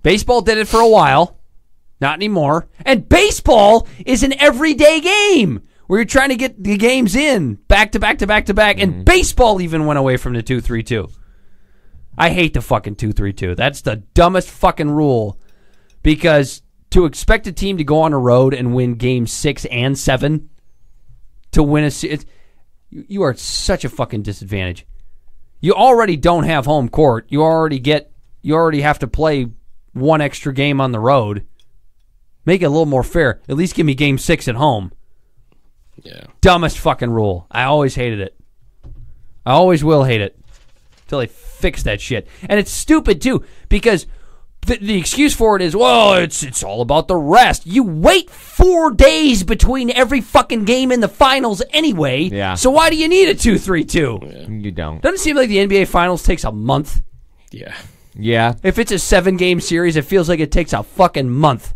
Baseball did it for a while. Not anymore. And baseball is an everyday game where you're trying to get the games in back to back to back to back. And baseball even went away from the 2-3-2. I hate the fucking 2-3-2. That's the dumbest fucking rule. Because to expect a team to go on a road and win games 6 and 7 to win a series, you are at such a fucking disadvantage. You already don't have home court. You already have to play one extra game on the road. Make it a little more fair. At least give me game 6 at home. Yeah. Dumbest fucking rule. I always hated it. I always will hate it. Until they fix that shit. And it's stupid, too, because the excuse for it is, well, it's all about the rest. You wait 4 days between every fucking game in the finals anyway. Yeah. So why do you need a 2-3-2? Yeah. You don't. Doesn't it seem like the NBA Finals takes a month? Yeah. Yeah. If it's a 7-game series, it feels like it takes a fucking month.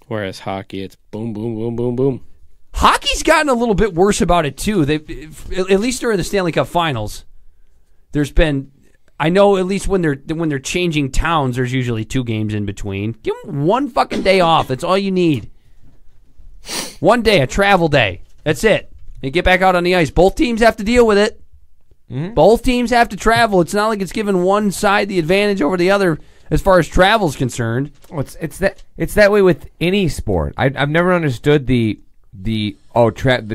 Whereas hockey, it's boom, boom, boom, boom, boom. Hockey's gotten a little bit worse about it, too. At least during the Stanley Cup Finals, there's been... I know at least when they're changing towns, there's usually 2 games in between. Give them 1 fucking day off. That's all you need. 1 day, a travel day. That's it. You get back out on the ice. Both teams have to deal with it. Mm-hmm. Both teams have to travel. It's not like it's giving one side the advantage over the other as far as travel is concerned. Well, it's that way with any sport. I've never understood the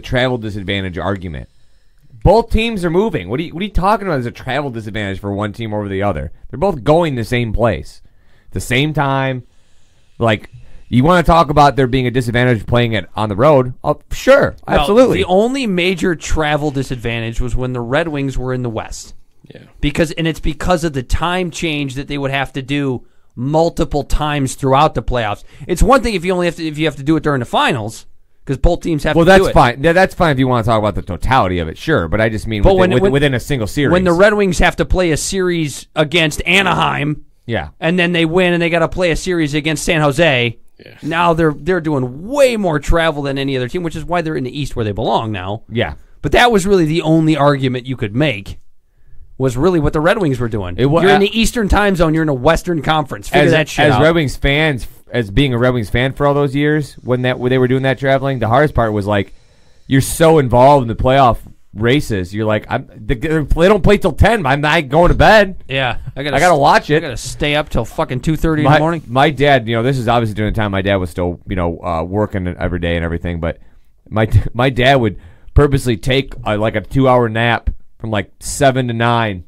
travel disadvantage argument. Both teams are moving. What are you talking about as a travel disadvantage for one team over the other? They're both going the same place, the same time. Like, you want to talk about there being a disadvantage playing it on the road? Oh, sure, absolutely. The only major travel disadvantage was when the Red Wings were in the West. Yeah. It's because of the time change that they would have to do multiple times throughout the playoffs. It's one thing if you have to do it during the finals. Because both teams have to do it. Well, that's fine. Yeah, that's fine if you want to talk about the totality of it, sure. But I just mean within a single series. When the Red Wings have to play a series against Anaheim, yeah, and then they win and they got to play a series against San Jose, now they're doing way more travel than any other team, which is why they're in the East where they belong now. Yeah. But that was really the only argument you could make. Was really what the Red Wings were doing. You're in the Eastern time zone. You're in a Western Conference. Figure that shit out. As Red Wings fans, as being a Red Wings fan for all those years, when they were doing that traveling, the hardest part was like, you're so involved in the playoff races. You're like, they don't play till 10. I'm not going to bed. Yeah, I gotta watch it. I gotta stay up till fucking 2:30 in the morning. My dad, this is obviously during the time my dad was still, working every day and everything. But my dad would purposely take like a 2-hour nap from like 7 to 9.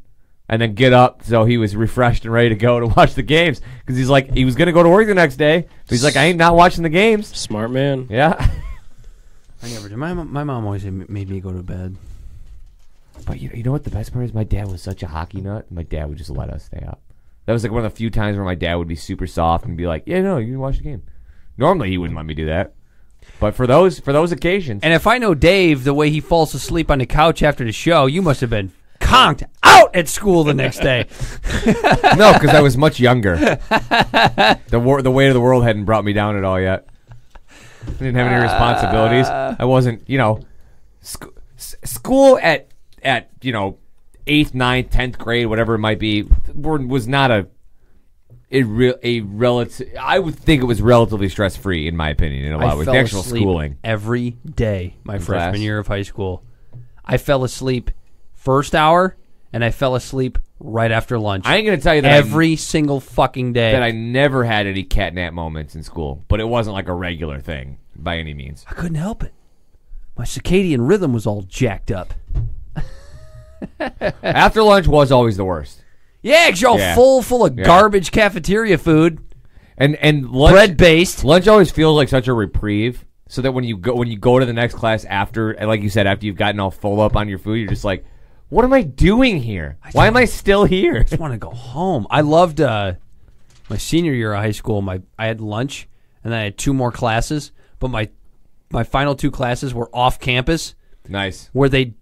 And then get up so he was refreshed and ready to go to watch the games. Because he's like, he was going to go to work the next day. But he's like, I ain't not watching the games. Smart man. Yeah. I never did. My mom always made me go to bed. But you know what the best part is? My dad was such a hockey nut. My dad would just let us stay up. That was like one of the few times where my dad would be super soft and be like, yeah, no, you can watch the game. Normally he wouldn't let me do that. But for those occasions. And if I know Dave, the way he falls asleep on the couch after the show, you must have been conked out at school the next day. No, because I was much younger. The weight of the world hadn't brought me down at all yet. I didn't have any responsibilities. I wasn't, school at 8th, 9th, 10th grade, whatever it might be, was not a relative. I would think it was relatively stress free, in my opinion, in a lot of ways. The actual schooling every day, my freshman class. year of high school. I fell asleep first hour, and I fell asleep right after lunch. I ain't gonna tell you that every single fucking day. that I never had any catnap moments in school, but it wasn't like a regular thing by any means. I couldn't help it. My circadian rhythm was all jacked up. After lunch was always the worst. Yeah, because you're all full of garbage cafeteria food. And lunch, bread-based. Lunch always feels like such a reprieve, so that when you go to the next class after, and like you said, after you've gotten all full up on your food, you're just like, what am I doing here? Why am I still here? I just want to go home. I loved my senior year of high school. I had lunch, and then I had 2 more classes, but my final 2 classes were off campus. Nice. Where they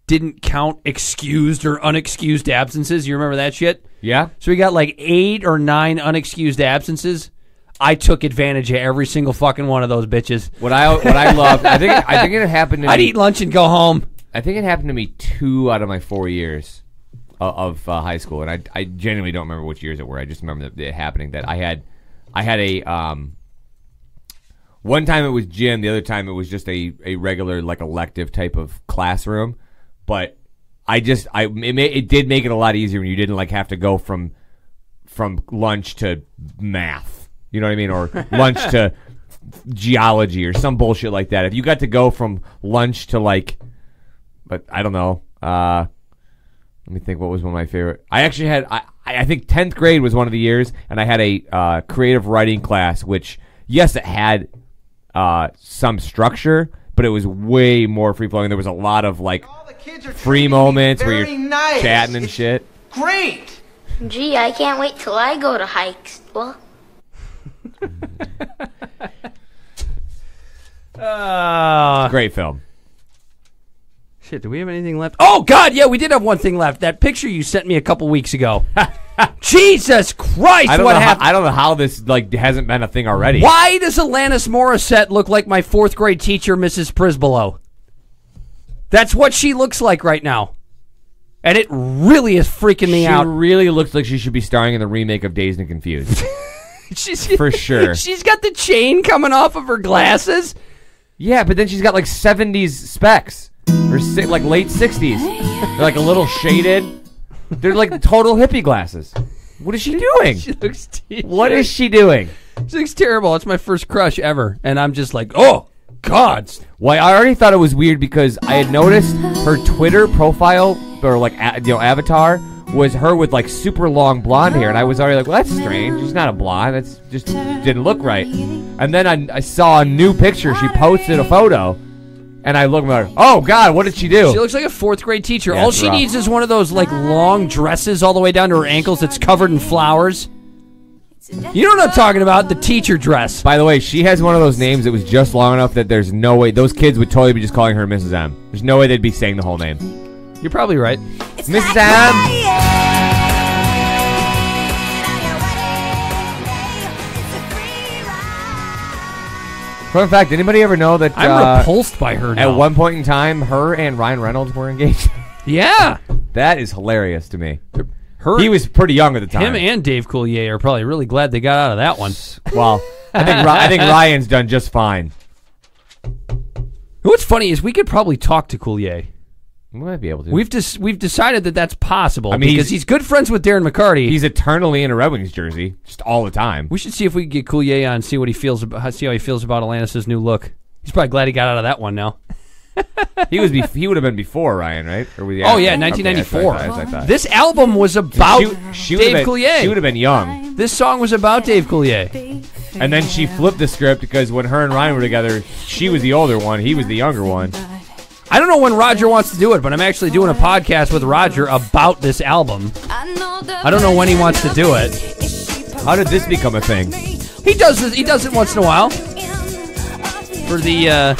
didn't count excused or unexcused absences. You remember that shit? Yeah. So we got like 8 or 9 unexcused absences. I took advantage of every single fucking one of those bitches. What I loved, I think it happened to me. I'd eat lunch and go home. I think it happened to me 2 out of my 4 years of high school, and I genuinely don't remember which years it were. I just remember it happening. That I had a one time it was gym, the other time it was just a regular like elective type of classroom. But it did make it a lot easier when you didn't like have to go from lunch to math. You know what I mean? Or lunch to geology or some bullshit like that. If you got to go from lunch to like, but I don't know. Let me think. What was one of my favorite? I actually had. I think 10th grade was one of the years, and I had a creative writing class, which yes, it had some structure, but it was way more free flowing. There was a lot of like free moments where you're chatting and shit. Great. Gee, I can't wait till I go to high school. Great film. Shit, do we have anything left? Oh, God, yeah, we did have one thing left. That picture you sent me a couple weeks ago. Jesus Christ, what happened? I don't know how this like hasn't been a thing already. Why does Alanis Morissette look like my 4th grade teacher, Mrs. Prisbolo? That's what she looks like right now. And it really is freaking me out. She really looks like she should be starring in the remake of Dazed and Confused. For sure. She's got the chain coming off of her glasses. Yeah, but then she's got like 70s specs. Or like late 60s. They're like a little shaded. They're like total hippie glasses. What is she doing? She looks What is she doing? She looks terrible. It's my first crush ever. And I'm just like, oh, God. Well, I already thought it was weird because I had noticed her Twitter profile, or like avatar, was her with like super long blonde hair. And I was already like, well, that's strange. She's not a blonde. That's just didn't look right. And then I saw a new picture. She posted a photo. And I look at her, oh, God, what did she do? She looks like a 4th grade teacher. Yeah, all she needs is one of those like long dresses all the way down to her ankles that's covered in flowers. You know what I'm talking about? The teacher dress. By the way, she has one of those names that was just long enough that there's no way. Those kids would totally be just calling her Mrs. M. There's no way they'd be saying the whole name. You're probably right. Mrs. M. Fun fact, anybody ever know that I'm repulsed by her now. At one point in time, her and Ryan Reynolds were engaged? Yeah. That is hilarious to me. He was pretty young at the time. Him and Dave Coulier are probably really glad they got out of that one. Well, I think Ryan's done just fine. What's funny is we could probably talk to Coulier. We might be able to. We've decided that that's possible. I mean, because he's good friends with Darren McCarty. He's eternally in a Red Wings jersey, just all the time. We should see if we can get Coulier on, see how he feels about Alanis' new look. He's probably glad he got out of that one now. He would have been before Ryan, right? Or was he 1994. Okay, this album was about Dave Coulier. She would have been young. This song was about Dave Coulier. And then she flipped the script because when her and Ryan were together, she was the older one, he was the younger one. I don't know when Roger wants to do it, but I'm actually doing a podcast with Roger about this album. I don't know when he wants to do it. How did this become a thing? He does it once in a while. for the.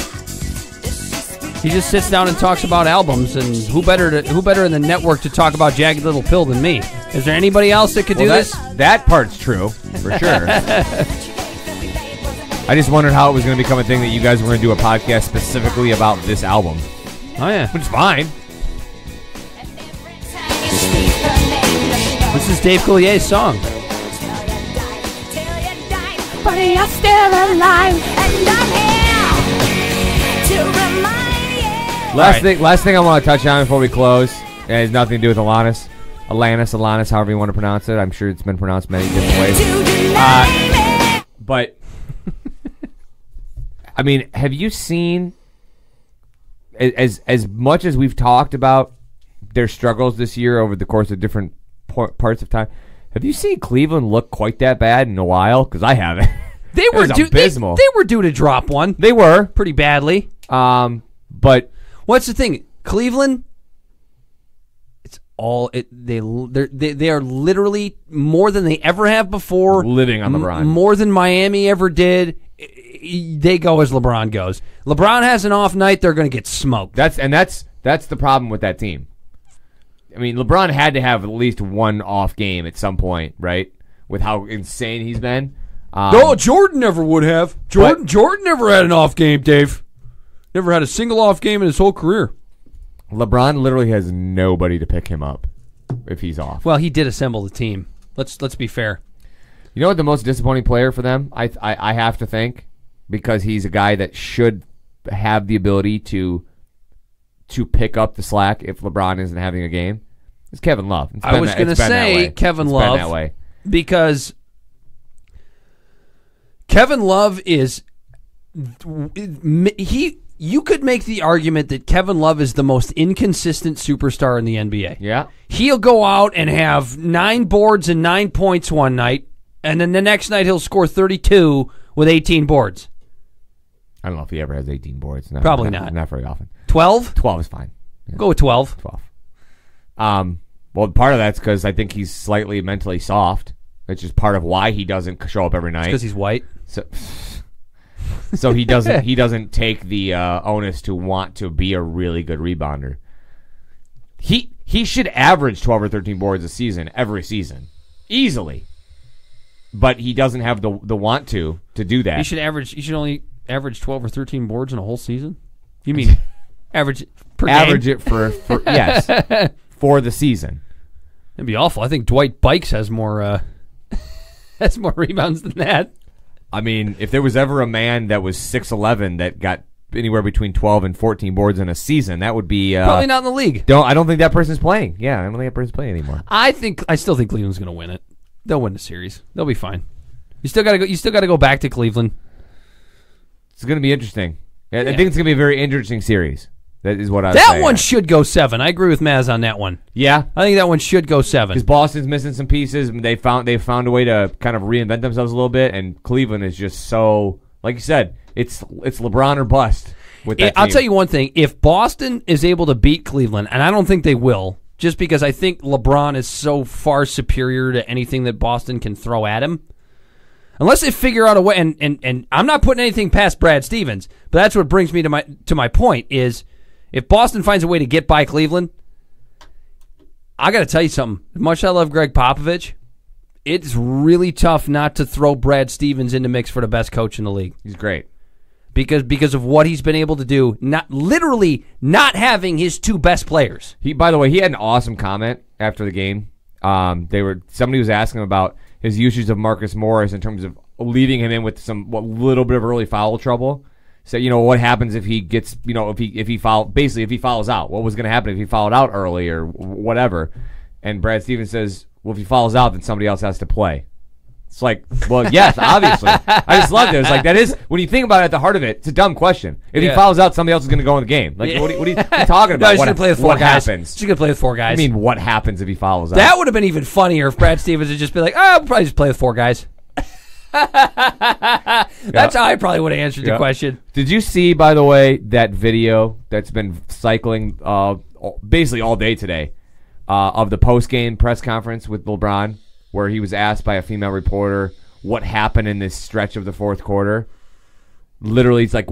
He just sits down and talks about albums, and who better in the network to talk about Jagged Little Pill than me? Is there anybody else that could do this? That part's true, for sure. I just wondered how it was going to become a thing that you guys were going to do a podcast specifically about this album. Oh, yeah. Which is fine. This is Dave Coullier's song. But you're still alive, and I'm here to remind you. Last thing I want to touch on before we close. It has nothing to do with Alanis, however you want to pronounce it. I'm sure it's been pronounced many different ways. But, I mean, have you seen, as much as we've talked about their struggles this year over the course of different parts of time, have you seen Cleveland look quite that bad in a while? Because I haven't. They were abysmal. They were due to drop one. They were pretty badly. But what's the thing? Cleveland. It's all they are literally more than they ever have before. Living on LeBron. More than Miami ever did. They go as LeBron goes. LeBron has an off night, they're going to get smoked. That's the problem with that team. I mean, LeBron had to have at least one off game at some point, right? With how insane he's been. No, Jordan never would have. Jordan never had an off game, Dave. Never had a single off game in his whole career. LeBron literally has nobody to pick him up if he's off. Well, he did assemble the team. Let's be fair. You know what the most disappointing player for them, I have to think, because he's a guy that should have the ability to pick up the slack if LeBron isn't having a game, is Kevin Love. I was going to say Kevin Love that way. Because Kevin Love is you could make the argument that Kevin Love is the most inconsistent superstar in the NBA. Yeah. He'll go out and have 9 boards and 9 points one night, and then the next night he'll score 32 with 18 boards. I don't know if he ever has 18 boards. Probably not. Not very often. 12? 12 is fine. Yeah. Go with 12. 12. Well, part of that's because I think he's slightly mentally soft, which is part of why he doesn't show up every night. Because he's white. So he doesn't take the onus to want to be a really good rebounder. He should average 12 or 13 boards a season every season, easily. But he doesn't have the want to do that. He should only average 12 or 13 boards in a whole season? You mean average per game? Average it for yes, for the season. That'd be awful. I think Dwight Bikes has more rebounds than that. I mean, if there was ever a man that was 6'11" that got anywhere between 12 and 14 boards in a season, that would be probably not in the league. I don't think that person's playing. Yeah, I don't think that person's playing anymore. I still think Cleveland's going to win it. They'll win the series. They'll be fine. You still got to go back to Cleveland. It's going to be interesting. I think it's going to be a very interesting series. That is what I was saying. That one should go 7. I agree with Maz on that one. Yeah? I think that one should go 7. Because Boston's missing some pieces. They found a way to kind of reinvent themselves a little bit, and Cleveland is just so, like you said, it's LeBron or bust with that team. I'll tell you one thing. If Boston is able to beat Cleveland, and I don't think they will, just because I think LeBron is so far superior to anything that Boston can throw at him, unless they figure out a way, and I'm not putting anything past Brad Stevens, but that's what brings me to my point is, if Boston finds a way to get by Cleveland, I got to tell you something. As much as I love Greg Popovich, it's really tough not to throw Brad Stevens in the mix for the best coach in the league. He's great. Because of what he's been able to do, not having his 2 best players. By the way, he had an awesome comment after the game. Somebody was asking him about his usage of Marcus Morris in terms of leaving him in with some little bit of early foul trouble. So, what happens if he gets, if he fouls out? What was going to happen if he fouled out early or whatever? And Brad Stevens says, well, if he fouls out, then somebody else has to play. It's like, well, yes, obviously. I just loved it. It's like, that is, when you think about it at the heart of it, it's a dumb question. If he fouls out, somebody else is going to go in the game. Like, what are you talking about? No, he's going to play with 4 guys. Happens? He's going to play with 4 guys. I mean, what happens if he fouls out? That would have been even funnier if Brad Stevens had just been like, we'll probably just play with 4 guys. That's how I probably would have answered the question. Did you see, by the way, that video that's been cycling basically all day today of the post-game press conference with LeBron, where he was asked by a female reporter what happened in this stretch of the fourth quarter? literally, it's like,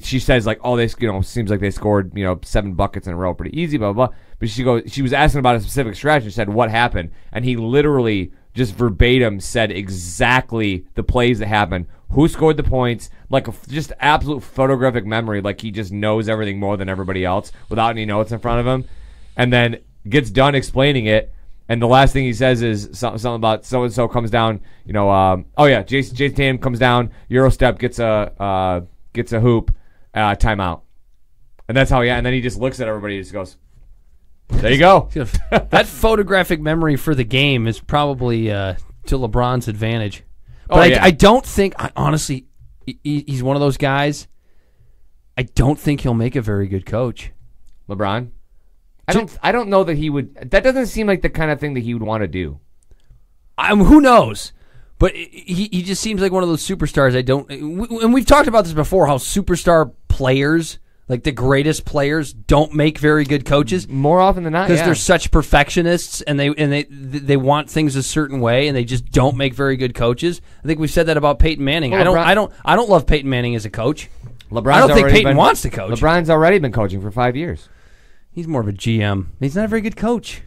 she says like, oh, seems like they scored 7 buckets in a row, pretty easy, blah blah blah. But she was asking about a specific strategy. Said what happened, and he literally just verbatim said exactly the plays that happened, who scored the points, like just absolute photographic memory, like he just knows everything more than everybody else without any notes in front of him, and then gets done explaining it. And the last thing he says is something about so-and-so comes down, Jason Tatum comes down, Eurostep gets a hoop, timeout. And that's how and then he just looks at everybody and just goes, there you go. That photographic memory for the game is probably to LeBron's advantage. But I don't think, honestly, he's one of those guys, I don't think he'll make a very good coach. LeBron? I don't know that he would. That doesn't seem like the kind of thing that he would want to do. Who knows? But he just seems like one of those superstars. And we've talked about this before. How superstar players, like the greatest players, don't make very good coaches more often than not because they're such perfectionists and they want things a certain way and they just don't make very good coaches. I think we've said that about Peyton Manning. Well, I don't love Peyton Manning as a coach. I LeBron's don't think already Peyton wants to coach. LeBron's already been coaching for 5 years. He's more of a GM. He's not a very good coach.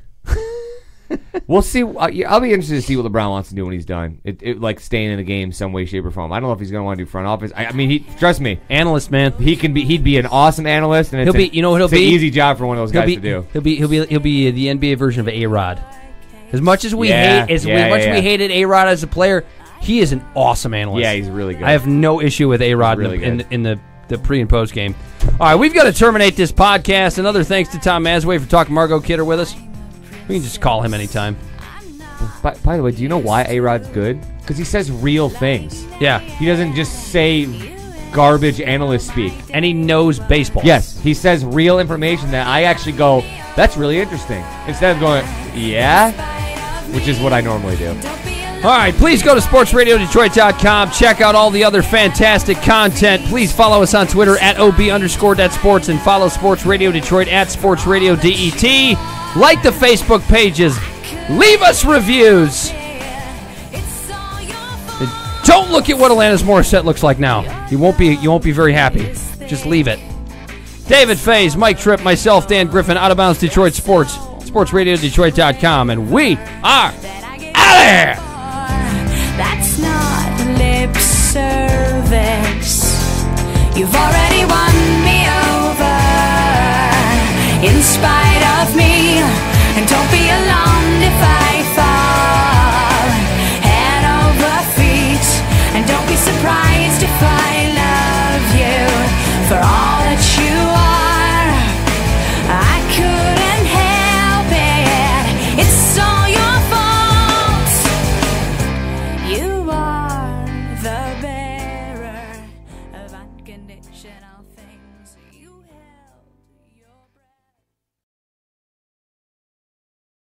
We'll see. I'll be interested to see what LeBron wants to do when he's done. Like staying in the game some way, shape, or form. I don't know if he's going to want to do front office. I mean, trust me, analyst, man. He'd be an awesome analyst, and it's an easy job for one of those guys to do. He'll be the NBA version of A-Rod. As much as we hated A-Rod as a player, he is an awesome analyst. Yeah, he's really good. I have no issue with A-Rod in the pre and post game. All right, we've got to terminate this podcast. Another thanks to Tom Mazawey for talking Margot Kidder with us. We can just call him anytime. By the way, do you know why A-Rod's good? Because he says real things. Yeah. He doesn't just say garbage analyst speak. And he knows baseball. Yes. He says real information that I actually go, that's really interesting. Instead of going, yeah? Which is what I normally do. All right, please go to sportsradiodetroit.com. Check out all the other fantastic content. Please follow us on Twitter at @OB_sports and follow Sports Radio Detroit at Sports Radio DET. Like the Facebook pages. Leave us reviews. And don't look at what Alanis Morissette looks like now. You won't be very happy. Just leave it. David Faze, Mike Tripp, myself, Dan Griffin, Out of Bounds Detroit Sports, sportsradiodetroit.com, and we are out of here. That's not lip service. You've already won me over in spite of me. And don't be alarmed if I fall head over feet. And don't be surprised if I love you for all that you are. I couldn't help it. It's all your fault. You are the bearer of unconditional